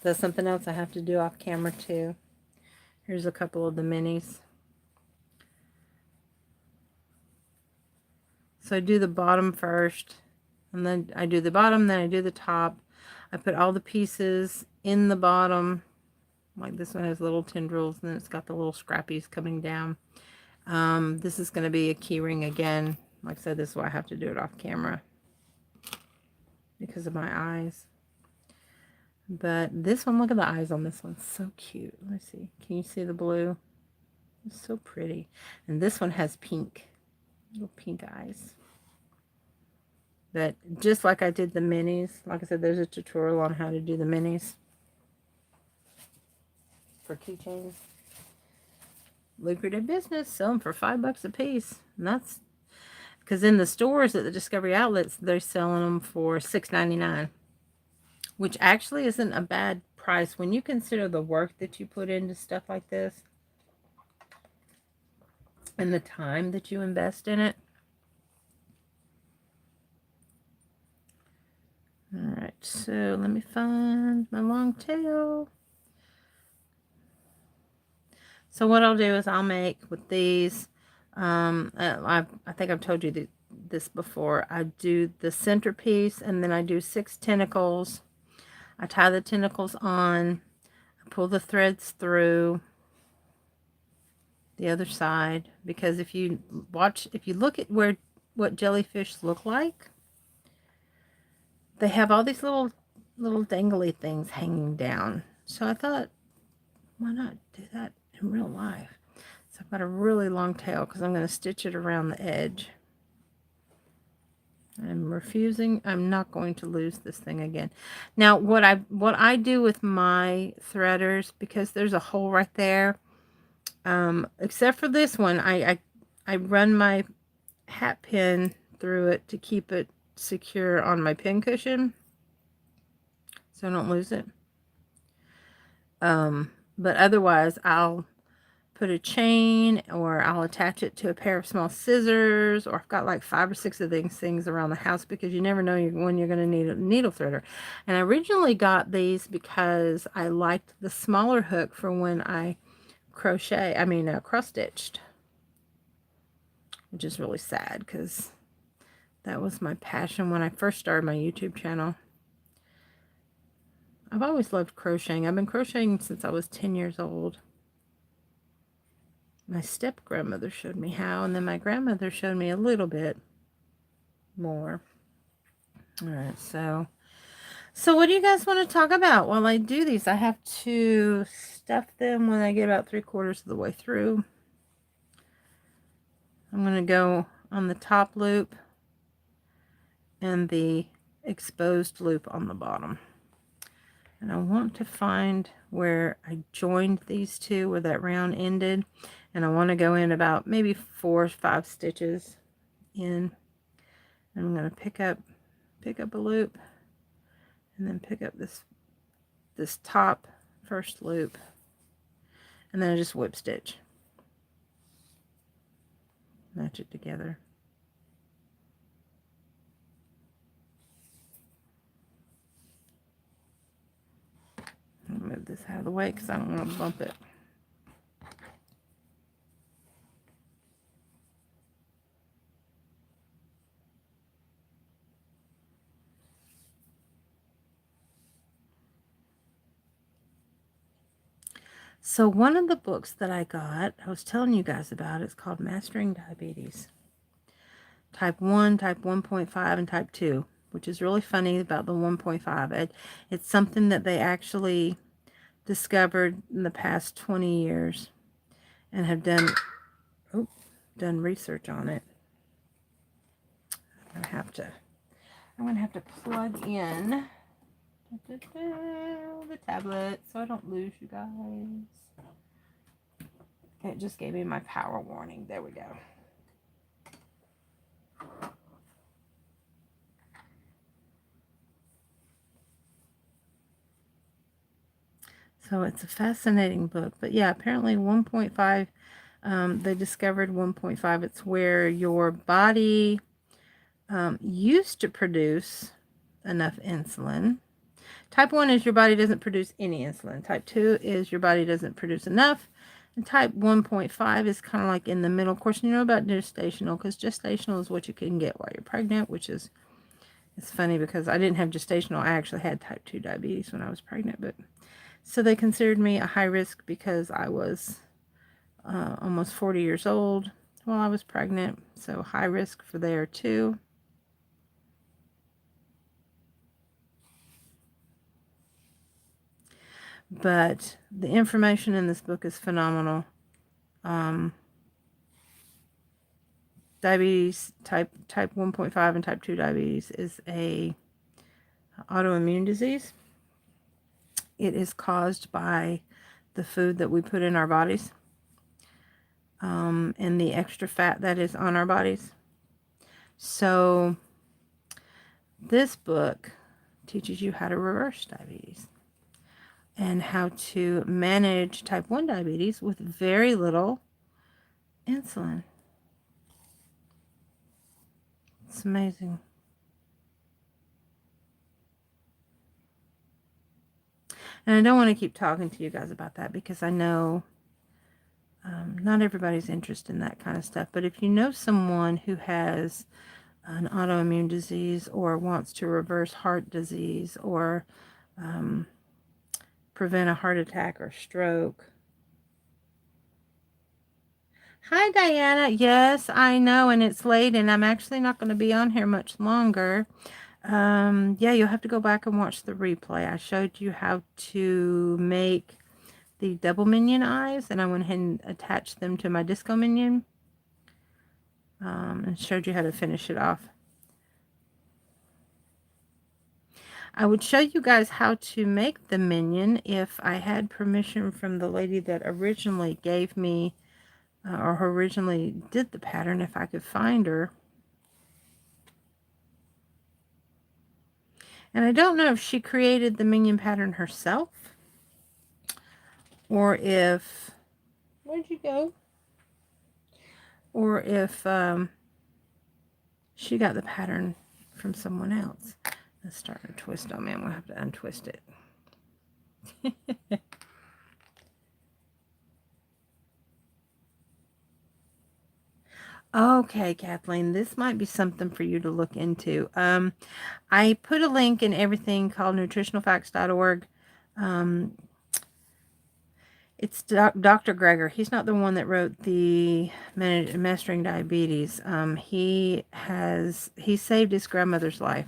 Speaker 1: that's something else I have to do off camera too. Here's a couple of the minis. So I do the bottom first, and then I do the bottom, then I do the top. I put all the pieces in the bottom. Like this one has little tendrils, and then it's got the little scrappies coming down. This is going to be a key ring again. Like I said, this is why I have to do it off camera because of my eyes. But this one, look at the eyes on this one. So cute. Let me see. Can you see the blue? It's so pretty. And this one has pink. Little pink eyes. But just like I did the minis, like I said, there's a tutorial on how to do the minis for keychains. Lucrative business. Sell them for $5 a piece. And that's because in the stores at the Discovery Outlets, they're selling them for $6.99, which actually isn't a bad price when you consider the work that you put into stuff like this and the time that you invest in it. Alright, so let me find my long tail. So what I'll do is I'll make with these, I think I've told you this before. I do the centerpiece, and then I do 6 tentacles. I tie the tentacles on, I pull the threads through the other side, because if you look at what jellyfish look like, they have all these little dangly things hanging down. So I thought, why not do that in real life? So I've got a really long tail because I'm going to stitch it around the edge. I'm not going to lose this thing again. Now what I do with my threaders, because there's a hole right there, except for this one, I run my hat pin through it to keep it secure on my pin cushion so I don't lose it. But otherwise I'll put a chain, or I'll attach it to a pair of small scissors, or I've got like 5 or 6 of these things around the house because you never know when you're going to need a needle threader. And I originally got these because I liked the smaller hook for when I cross stitched, which is really sad because that was my passion when I first started my YouTube channel. I've always loved crocheting. I've been crocheting since I was 10 years old. My step-grandmother showed me how, and then my grandmother showed me a little bit more. All right, so what do you guys want to talk about while I do these? I have to stuff them when I get about 3/4 of the way through. I'm going to go on the top loop and the exposed loop on the bottom. And I want to find where I joined these two, where that round ended. And I want to go in about maybe 4 or 5 stitches in. And I'm going to pick up a loop, and then pick up this top first loop, and then I just whip stitch, match it together. I'll move this out of the way because I don't want to bump it. So one of the books that I got, I was telling you guys about, it's called Mastering Diabetes. Type 1, type 1.5, and type 2, which is really funny about the 1.5. It's something that they actually discovered in the past 20 years and have done research on it. I'm going to have to plug in the tablet so I don't lose you guys. It just gave me my power warning. There we go. So it's a fascinating book. But yeah, apparently 1.5, they discovered 1.5. It's where your body used to produce enough insulin. Type 1 is your body doesn't produce any insulin. Type 2 is your body doesn't produce enough. And type 1.5 is kind of like in the middle. Of course, you know about gestational, because gestational is what you can get while you're pregnant, which is, it's funny because I didn't have gestational. I actually had type 2 diabetes when I was pregnant. But so they considered me a high risk because I was almost 40 years old while I was pregnant. So high risk for there too. But the information in this book is phenomenal. Diabetes type 1.5 and type 2 diabetes is a autoimmune disease. It is caused by the food that we put in our bodies, and the extra fat that is on our bodies. So this book teaches you how to reverse diabetes and how to manage type 1 diabetes with very little insulin. It's amazing. And I don't want to keep talking to you guys about that because I know not everybody's interested in that kind of stuff. But if you know someone who has an autoimmune disease or wants to reverse heart disease or prevent a heart attack or stroke. Hi, Diana. Yes, I know, and it's late, and I'm actually not going to be on here much longer. Yeah, you'll have to go back and watch the replay. I showed you how to make the double minion eyes, and I went ahead and attached them to my disco minion, and showed you how to finish it off. I would show you guys how to make the minion if I had permission from the lady that originally gave me or who originally did the pattern, if I could find her. And I don't know if she created the minion pattern herself or if Where'd you go? Or if she got the pattern from someone else. It's starting to twist on me. I'm going to have to untwist it. Okay, Kathleen, this might be something for you to look into. I put a link in everything called nutritionalfacts.org. It's Dr. Greger. He's not the one that wrote the Mastering Diabetes. He saved his grandmother's life.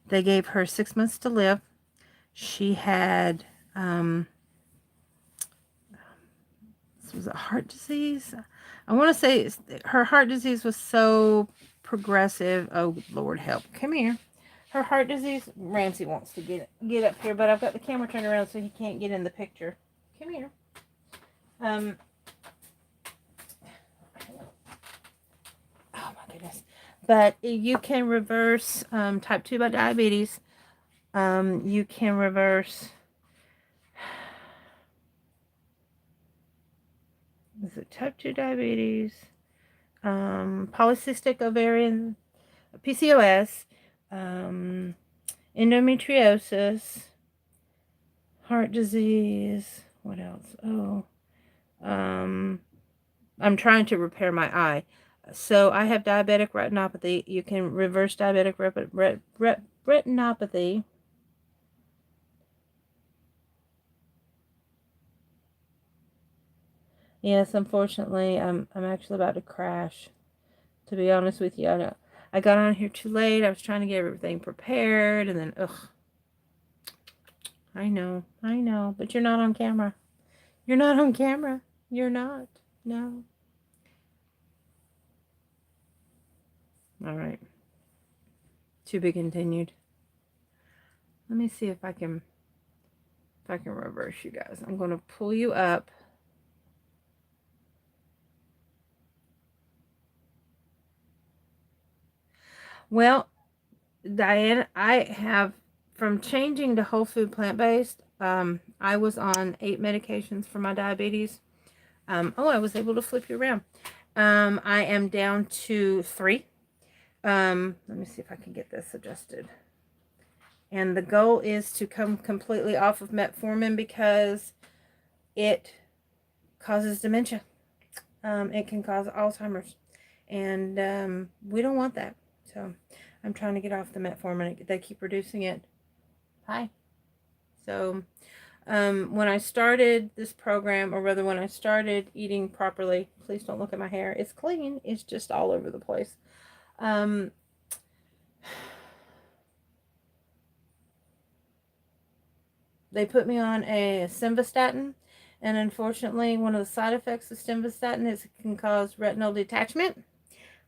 Speaker 1: They gave her 6 months to live. She had, was it heart disease? I want to say her heart disease was so progressive. Oh, Lord help. Come here. Her heart disease, Ramsey wants to get up here, but I've got the camera turned around so he can't get in the picture. Come here. Oh my goodness. But you can reverse type 2 diabetes. You can reverse, is it type 2 diabetes? Polycystic ovarian, PCOS, endometriosis, heart disease. What else? Oh, I'm trying to repair my eye. So I have diabetic retinopathy. You can reverse diabetic retinopathy. Yes, unfortunately, I'm actually about to crash. To be honest with you, I got on here too late. I was trying to get everything prepared, and then ugh. I know, but you're not on camera. You're not on camera. You're not. No. All right. To be continued. Let me see if I can reverse you guys. I'm going to pull you up. Well, Diane, I have, from changing to whole food plant-based, I was on 8 medications for my diabetes. I was able to flip you around. I am down to 3. Let me see if I can get this adjusted. And the goal is to come completely off of metformin because it causes dementia. It can cause Alzheimer's. And we don't want that. So I'm trying to get off the metformin. They keep reducing it. Hi. So when I started this program, or rather when I started eating properly, please don't look at my hair. It's clean. It's just all over the place. They put me on a simvastatin, and unfortunately, one of the side effects of simvastatin is it can cause retinal detachment,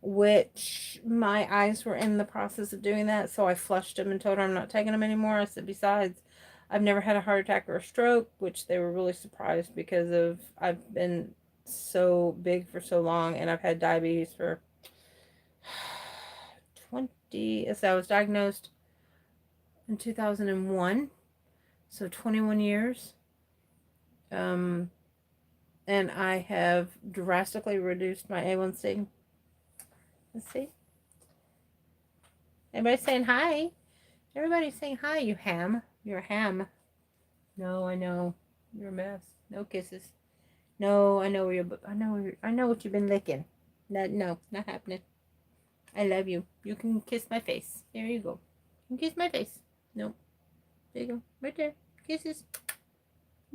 Speaker 1: which my eyes were in the process of doing that, so I flushed them and told her I'm not taking them anymore. I said, besides, I've never had a heart attack or a stroke, which they were really surprised because of I've been so big for so long, and I've had diabetes for 20, so I was diagnosed in 2001, so 21 years. And I have drastically reduced my A1C. Let's see. Everybody's saying hi. Everybody's saying hi, you ham. You're a ham. No, I know. You're a mess. No kisses. No, I know where you're, I know what you've been licking. No, not happening. I love you. You can kiss my face. There you go. You can kiss my face. No. There you go. Right there. Kisses.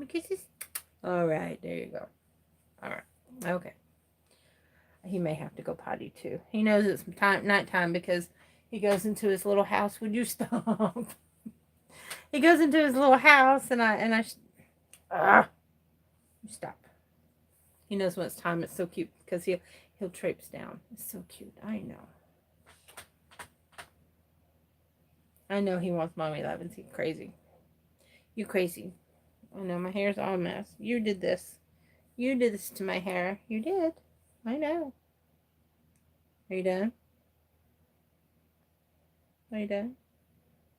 Speaker 1: Kisses. All right. There you go. All right. Okay. He may have to go potty too. He knows it's nighttime because he goes into his little house. Would you stop? He goes into his little house and stop. He knows when it's time. It's so cute because he'll traipse down. It's so cute. I know. I know he wants mommy love. Is he crazy? You crazy. I know my hair's all a mess. You did this. You did this to my hair. You did. I know. Are you done? Are you done?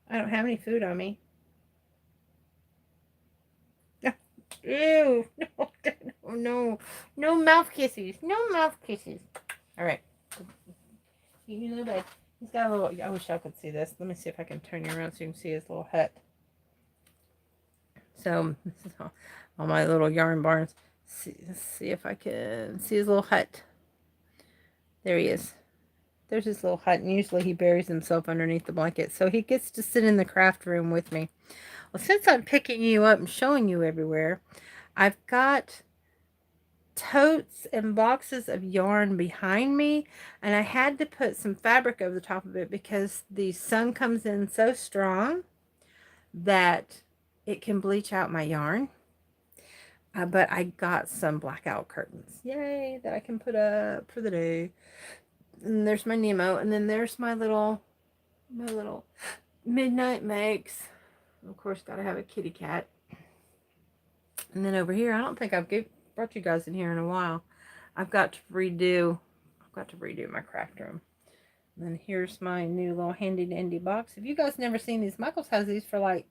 Speaker 1: I don't have any food on me. Ew. No, no, no mouth kisses. No mouth kisses. All right. You little bit. He's got a little, I wish I could see this. Let me see if I can turn you around so you can see his little hut. So, this is all my little yarn barns. Let's see if I can see his little hut. There he is. There's his little hut, and usually he buries himself underneath the blanket. So he gets to sit in the craft room with me. Well, since I'm picking you up and showing you everywhere, I've got totes and boxes of yarn behind me, and I had to put some fabric over the top of it because the sun comes in so strong that it can bleach out my yarn. But I got some blackout curtains, yay, that I can put up for the day. And there's my Nemo, and then there's my little midnight makes. Of course, gotta have a kitty cat. And then over here, I don't think I've brought you guys in here in a while. I've got to redo my craft room. And then here's my new little handy dandy box. If you guys never seen these, Michaels has these for like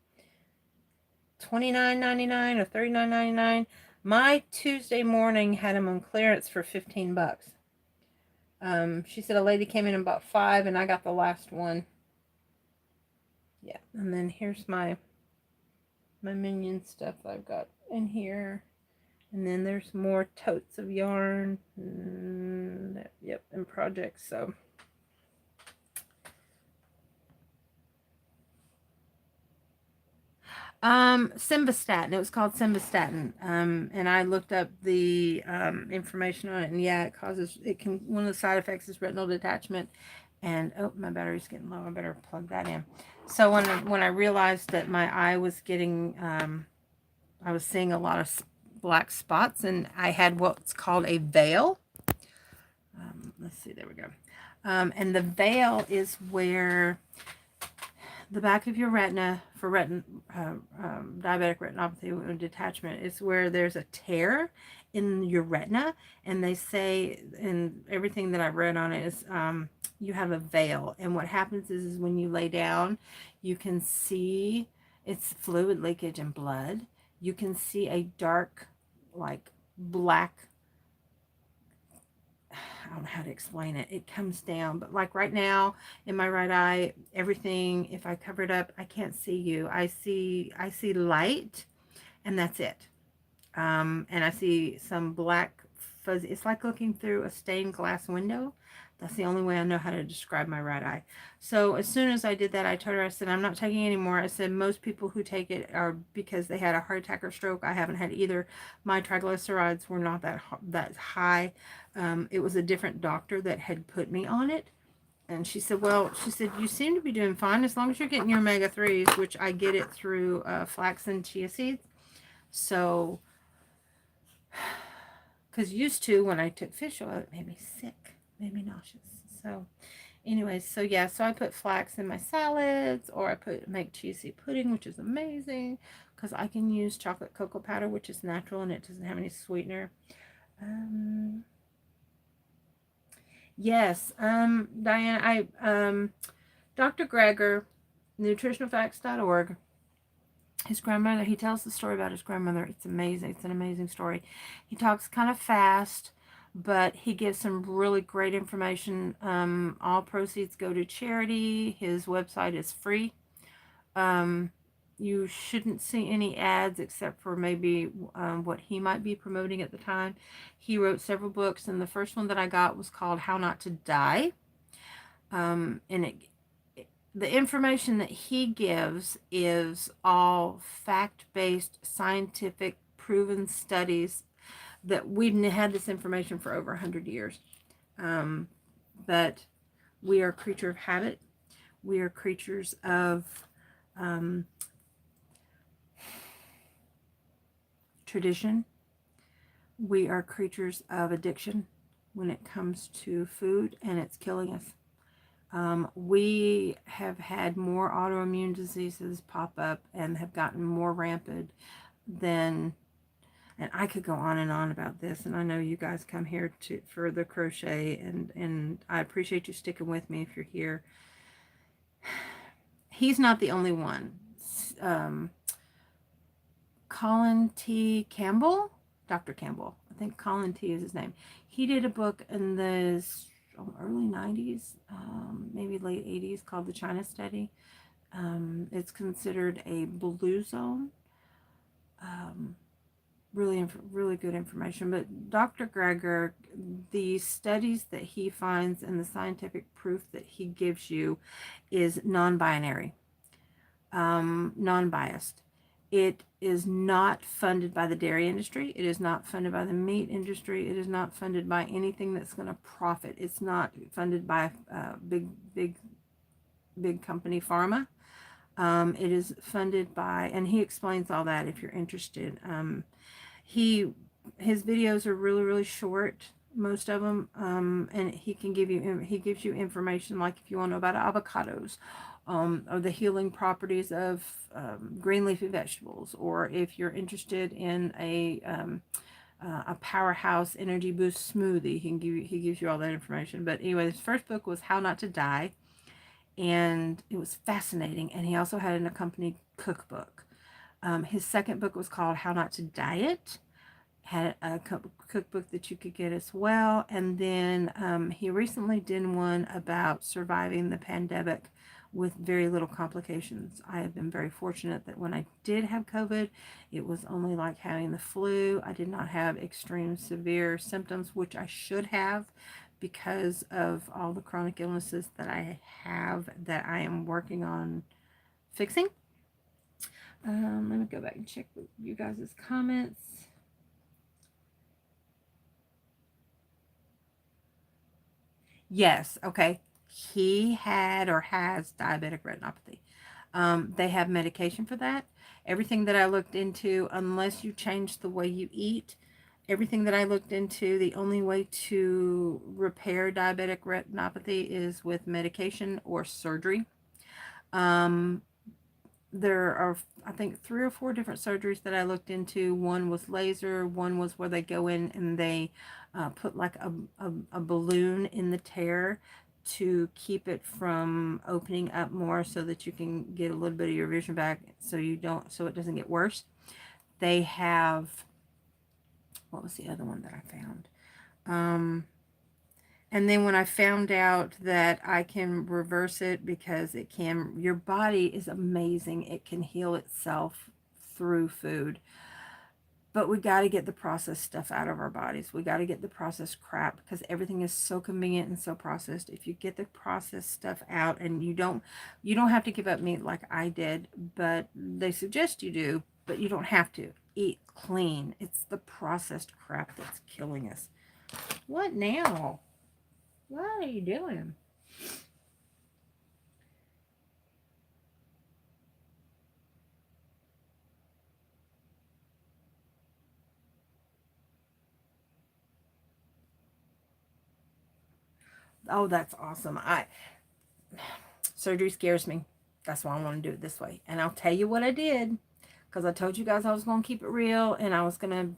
Speaker 1: $29.99 or $39.99. My Tuesday morning had them on clearance for $15. She said a lady came in and bought 5, and I got the last one. Yeah, and then here's my minion stuff I've got in here. And then there's more totes of yarn. Yep, and projects. So simvastatin. It was called simvastatin. And I looked up the information on it, and yeah, one of the side effects is retinal detachment. And oh, my battery's getting low. I better plug that in. So when I realized that my eye was getting I was seeing a lot of black spots, and I had what's called a veil. Let's see, there we go. And the veil is where the back of your retina for diabetic retinopathy detachment is where there's a tear in your retina, and they say, and everything that I've read on it is you have a veil, and what happens is when you lay down, you can see it's fluid leakage and blood. You can see a dark, like black, I don't know how to explain it. It comes down, but like right now in my right eye, everything, if I cover it up, I can't see you. I see light, and that's it. And I see some black fuzzy. It's like looking through a stained glass window. That's the only way I know how to describe my right eye. So as soon as I did that, I told her, I said, I'm not taking any more. I said, most people who take it are because they had a heart attack or stroke. I haven't had either. My triglycerides were not that high. It was a different doctor that had put me on it. And she said, well, you seem to be doing fine as long as you're getting your omega-3s, which I get it through flax and chia seeds. So, because used to, when I took fish oil, it made me sick. Made me nauseous. So anyways, so yeah, so I put flax in my salads, or I make chia seed pudding, which is amazing because I can use chocolate cocoa powder, which is natural and it doesn't have any sweetener. Yes, Diane, Dr. Greger, nutritionalfacts.org, his grandmother, he tells the story about his grandmother. It's amazing. It's an amazing story. He talks kind of fast, but he gives some really great information. All proceeds go to charity. His website is free. You shouldn't see any ads except for maybe what he might be promoting at the time. He wrote several books, and the first one that I got was called How Not to Die. And the information that he gives is all fact-based, scientific, proven studies that we've had this information for over 100 years. That we are a creature of habit. We are creatures of tradition. We are creatures of addiction when it comes to food, and it's killing us. We have had more autoimmune diseases pop up and have gotten more rampant than, and I could go on and on about this, and I know you guys come here for the crochet, and I appreciate you sticking with me if you're here. He's not the only one. Colin T. Campbell, Dr. Campbell, I think Colin T is his name. He did a book in the early 90s, maybe late 80s, called The China Study. It's considered a blue zone. Really good information. But Dr. Greger, the studies that he finds and the scientific proof that he gives you is non-binary, non-biased. It is not funded by the dairy industry. It is not funded by the meat industry. It is not funded by anything that's going to profit. It's not funded by big company pharma. It is funded by, and he explains all that if you're interested. His videos are really short, most of them, and he gives you information like if you want to know about avocados, or the healing properties of green leafy vegetables, or if you're interested in a powerhouse energy boost smoothie, he gives you all that information. But anyway, his first book was How Not to Die, and it was fascinating. And he also had an accompanied cookbook. His second book was called How Not to Diet, had a cookbook that you could get as well. And then he recently did one about surviving the pandemic with very little complications. I have been very fortunate that when I did have COVID, it was only like having the flu. I did not have extreme severe symptoms, which I should have, because of all the chronic illnesses that I have that I am working on fixing. Let me go back and check you guys' comments. Yes, okay. He had or has diabetic retinopathy. They have medication for that. Everything that I looked into, unless you change the way you eat, everything that I looked into, the only way to repair diabetic retinopathy is with medication or surgery. There are, I think, 3 or 4 different surgeries that I looked into. One was laser. One was where they go in and they put like a balloon in the tear to keep it from opening up more, so that you can get a little bit of your vision back, so it doesn't get worse. They have, what was the other one that I found? And then when I found out that I can reverse it, because your body is amazing. It can heal itself through food. But we got to get the processed stuff out of our bodies. We got to get the processed crap, because everything is so convenient and so processed. If you get the processed stuff out, and you don't have to give up meat like I did, but they suggest you do, but you don't have to. Eat clean. It's the processed crap that's killing us. What now? What are you doing? Oh, that's awesome. Surgery scares me. That's why I want to do it this way. And I'll tell you what I did, because I told you guys I was going to keep it real, and I wasn't going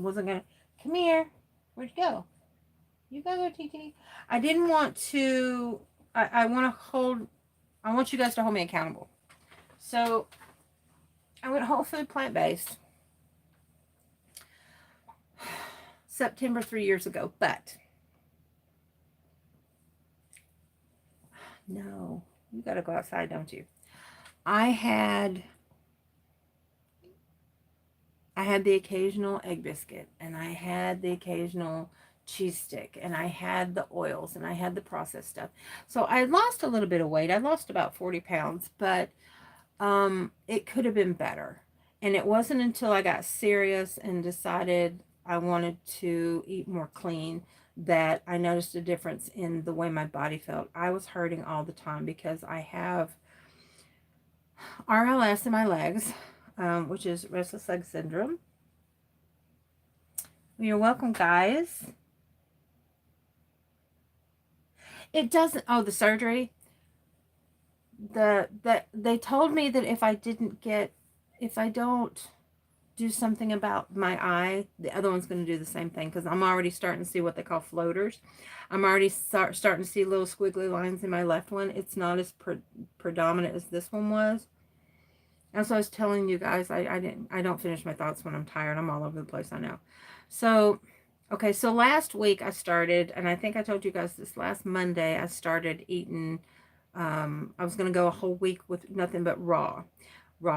Speaker 1: to, come here. Where'd you go? You gotta go, TT. I didn't want to, I want you guys to hold me accountable. So I went whole food plant-based September 3 years ago, but no, you gotta go outside, don't you? I had the occasional egg biscuit, and I had the occasional cheese stick, and I had the oils, and I had the processed stuff. So I lost a little bit of weight. I lost about 40 pounds, but it could have been better. And it wasn't until I got serious and decided I wanted to eat more clean that I noticed a difference in the way my body felt. I was hurting all the time because I have RLS in my legs, which is restless leg syndrome. You're welcome, guys. It doesn't, oh, the surgery. They told me that if I don't do something about my eye, the other one's going to do the same thing, because I'm already starting to see what they call floaters. I'm already starting to see little squiggly lines in my left one. It's not as predominant as this one was. As I was telling you guys, I don't finish my thoughts when I'm tired. I'm all over the place, I know. So, okay, so last week I started, and I think I told you guys this last Monday, I started eating, I was going to go a whole week with nothing but raw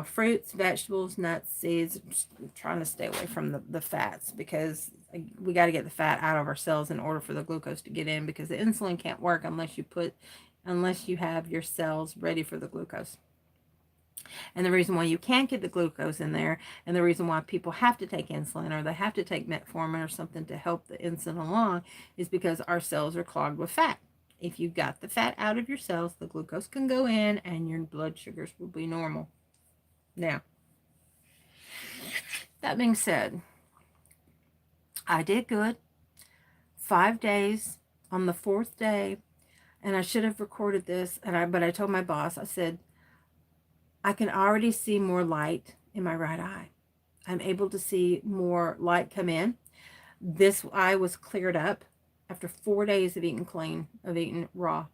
Speaker 1: fruits, vegetables, nuts, seeds, just trying to stay away from the fats, because we got to get the fat out of our cells in order for the glucose to get in, because the insulin can't work unless you have your cells ready for the glucose. And the reason why you can't get the glucose in there, and the reason why people have to take insulin, or they have to take metformin or something to help the insulin along, is because our cells are clogged with fat. If you got the fat out of your cells, the glucose can go in and your blood sugars will be normal. Now, that being said, I did good. 5 days. On the 4th day, and I should have recorded this, but I told my boss, I said, I can already see more light in my right eye. I'm able to see more light come in. This eye was cleared up after 4 days of eating clean, of eating raw.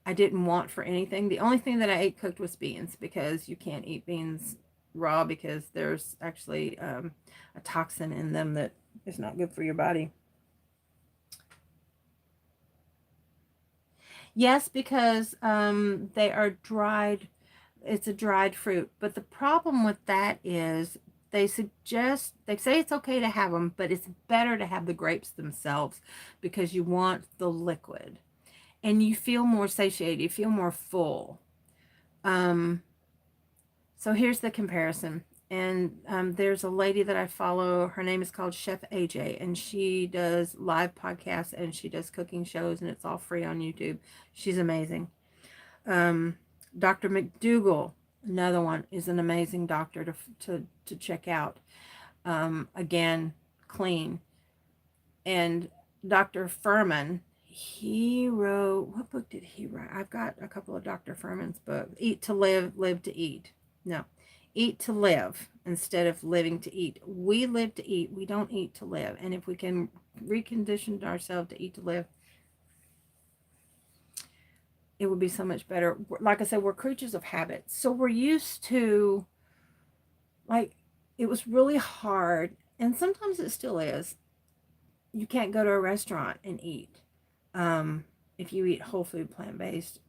Speaker 1: I didn't want for anything. The only thing that I ate cooked was beans, because you can't eat beans raw because there's actually a toxin in them that is not good for your body. Yes, because they are dried. It's a dried fruit. But the problem with that is they say it's okay to have them, but it's better to have the grapes themselves, because you want the liquid. And you feel more satiated. You feel more full. So here's the comparison. And there's a lady that I follow. Her name is called Chef AJ, and she does live podcasts and she does cooking shows, and it's all free on YouTube. She's amazing. Dr. McDougall, another one, is an amazing doctor to check out. Again, clean. And Dr. Furman, he wrote, what book did he write? I've got a couple of Dr. Furman's books. Eat to Live, Live to Eat. No, eat to live instead of living to eat. We live to eat. We don't eat to live. And if we can recondition ourselves to eat to live, it would be so much better. Like I said, we're creatures of habit. So we're used to, like, it was really hard, and sometimes it still is. You can't go to a restaurant and eat. If you eat whole food, plant-based,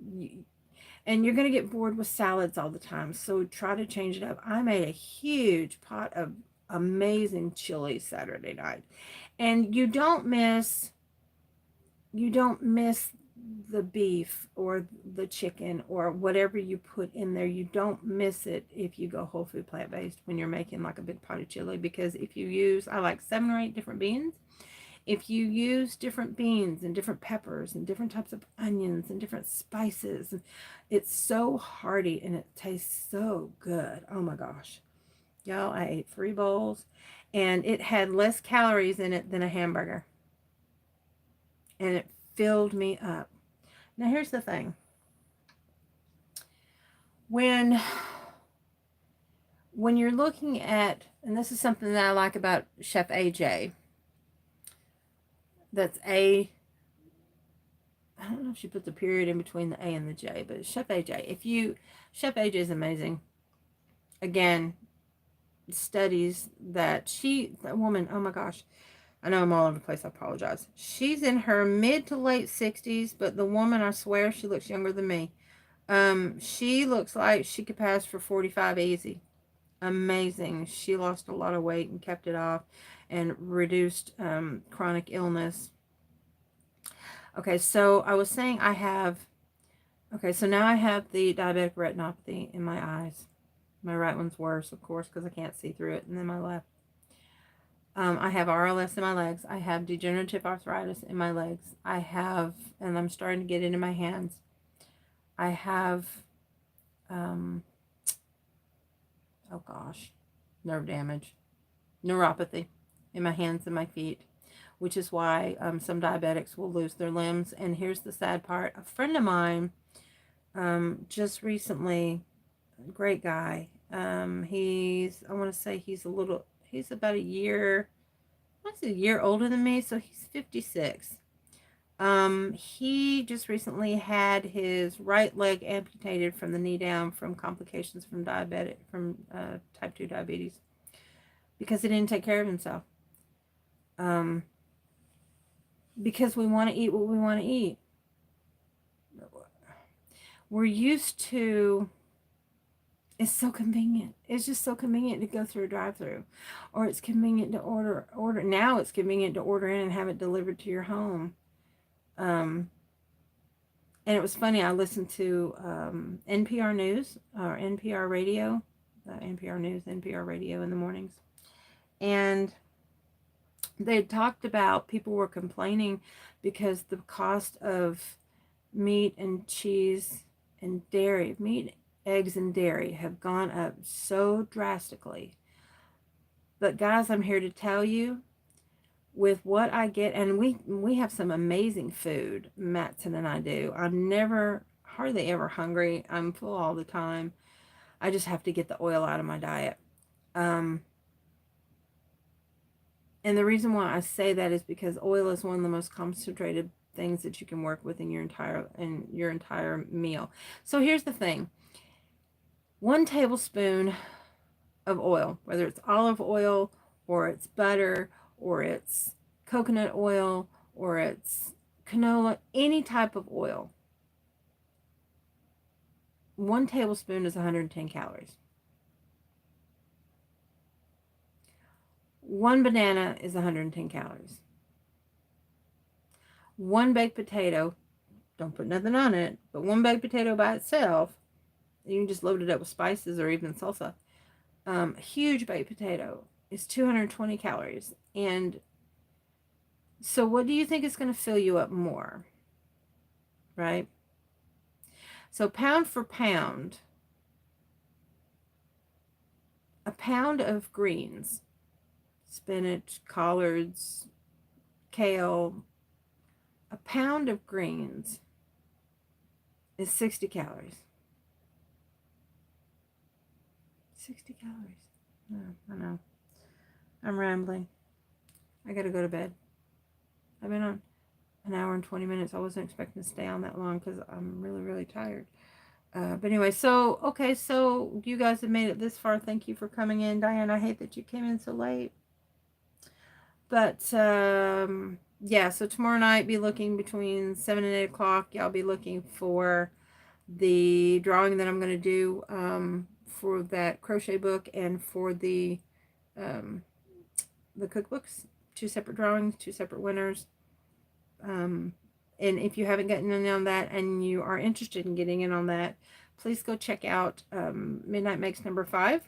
Speaker 1: and you're going to get bored with salads all the time. So try to change it up. I made a huge pot of amazing chili Saturday night. And you don't miss the beef or the chicken or whatever you put in there. You don't miss it if you go whole food plant-based when you're making like a big pot of chili, because if you use, I like 7 or 8 different beans. If you use different beans and different peppers and different types of onions and different spices, it's so hearty and it tastes so good. Oh my gosh. Y'all, I ate 3 bowls and it had less calories in it than a hamburger. And it filled me up. Now here's the thing. When you're looking at, and this is something that I like about Chef AJ, that's I don't know if she put the period in between the A and the J, but Chef AJ. Chef AJ is amazing. Again, studies that woman, oh my gosh, I know I'm all over the place, I apologize. She's in her mid to late 60s, but the woman, I swear, she looks younger than me. She looks like she could pass for 45 easy. Amazing. She lost a lot of weight and kept it off and reduced chronic illness. Okay, so I was saying so now I have the diabetic retinopathy in my eyes. My right one's worse, of course, because I can't see through it, and then my left. I have RLS in my legs. I have degenerative arthritis in my legs. And I'm starting to get it in my hands. I have, oh gosh, nerve damage, neuropathy in my hands and my feet, which is why some diabetics will lose their limbs. And here's the sad part. A friend of mine just recently, great guy, he's about a year older than me, so he's 56. He just recently had his right leg amputated from the knee down from complications from type 2 diabetes because he didn't take care of himself. Because we want to eat what we want to eat. We're used to, it's so convenient. It's just so convenient to go through a drive-through, or it's convenient to order. Now it's convenient to order in and have it delivered to your home. And it was funny. I listened to NPR News or NPR Radio, NPR News, NPR Radio in the mornings, and they talked about people were complaining because the cost of meat and cheese and dairy, meat, eggs, and dairy have gone up so drastically. But guys, I'm here to tell you, with what I get, and we have some amazing food, Matson and I do. I'm never, hardly ever hungry. I'm full all the time. I just have to get the oil out of my diet. And the reason why I say that is because oil is one of the most concentrated things that you can work with in your entire meal. So here's the thing. 1 tablespoon of oil, whether it's olive oil or it's butter or it's coconut oil or it's canola, any type of oil, 1 tablespoon is 110 calories. 1 banana is 110 calories. 1 baked potato, don't put nothing on it, but 1 baked potato by itself, you can just load it up with spices or even salsa. A huge baked potato is 220 calories. And so what do you think is going to fill you up more? Right? So pound for pound, a pound of greens, spinach, collards, kale, a pound of greens is 60 calories. 60 calories. Oh, I know. I'm rambling. I gotta go to bed. I've been on an hour and 20 minutes. I wasn't expecting to stay on that long because I'm really, really tired. But anyway, so you guys have made it this far. Thank you for coming in. Diane, I hate that you came in so late. But, yeah, so tomorrow night, be looking between 7 and 8 o'clock. Y'all be looking for the drawing that I'm going to do for that crochet book and for the cookbooks. 2 separate drawings, 2 separate winners. And if you haven't gotten in on that and you are interested in getting in on that, please go check out Midnight Makes number 5.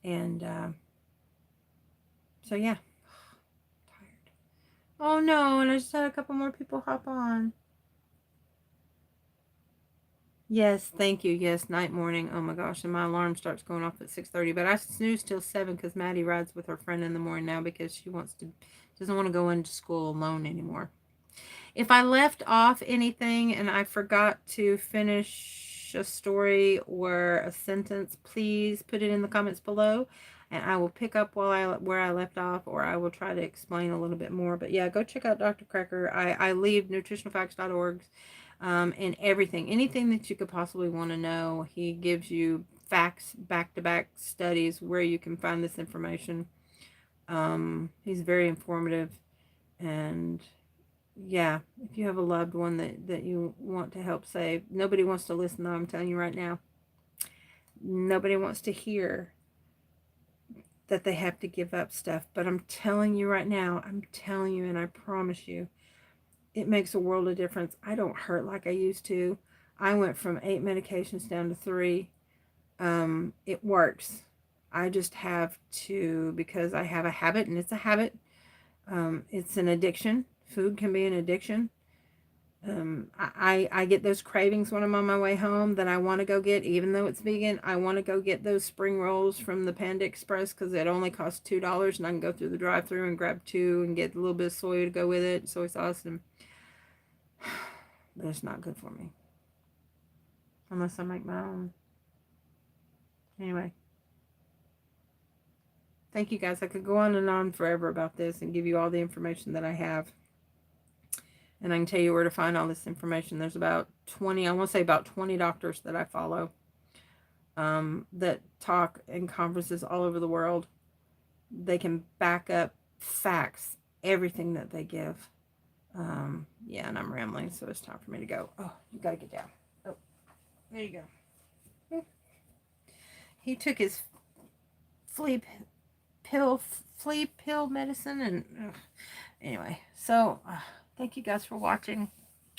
Speaker 1: And so, yeah. Tired. Oh, no. And I just had a couple more people hop on. Yes, thank you. Yes, night, morning. Oh, my gosh. And my alarm starts going off at 6:30. But I snooze till 7 because Maddie rides with her friend in the morning now because she doesn't want to go into school alone anymore. If I left off anything and I forgot to finish a story or a sentence, please put it in the comments below and I will pick up where I left off, or I will try to explain a little bit more. But yeah, go check out Dr. Cracker. I leave nutritionalfacts.org and everything. Anything that you could possibly want to know. He gives you facts, back-to-back studies where you can find this information. He's very informative. And yeah, if you have a loved one that you want to help save, nobody wants to listen though, I'm telling you right now. Nobody wants to hear that they have to give up stuff. But I'm telling you right now, and I promise you, it makes a world of difference. I don't hurt like I used to. I went from 8 medications down to 3. It works. I just have to, because I have a habit, and it's a habit. It's an addiction. Food can be an addiction. I get those cravings when I'm on my way home that I want to go get, even though it's vegan. I want to go get those spring rolls from the Panda Express because it only costs $2 and I can go through the drive-thru and grab 2 and get a little bit of soy to go with it, soy sauce, and but it's not good for me unless I make my own. Anyway, thank you guys. I could go on and on forever about this and give you all the information that I have. And I can tell you where to find all this information. There's about 20, I want to say about 20 doctors that I follow that talk in conferences all over the world. They can back up facts, everything that they give. Yeah, and I'm rambling, so it's time for me to go. Oh, you gotta get down. Oh, there you go. He took his flea pill medicine, and anyway, so thank you guys for watching.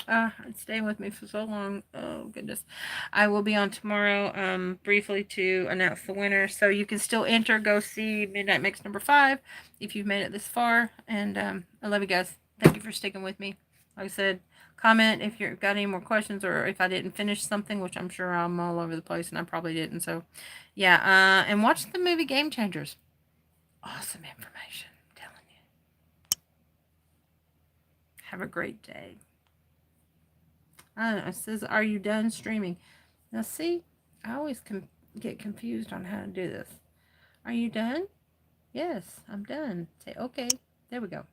Speaker 1: And staying with me for so long. Oh goodness. I will be on tomorrow briefly to announce the winner, so you can still enter. Go see Midnight Mix number 5 if you've made it this far. And I love you guys. Thank you for sticking with me. Like I said, comment if you've got any more questions, or if I didn't finish something, which I'm sure I'm all over the place and I probably didn't. So yeah, and watch the movie Game Changers. Awesome information, I'm telling you. Have a great day. It says, are you done streaming? Now see, I always get confused on how to do this. Are you done? Yes, I'm done. Say, okay. There we go.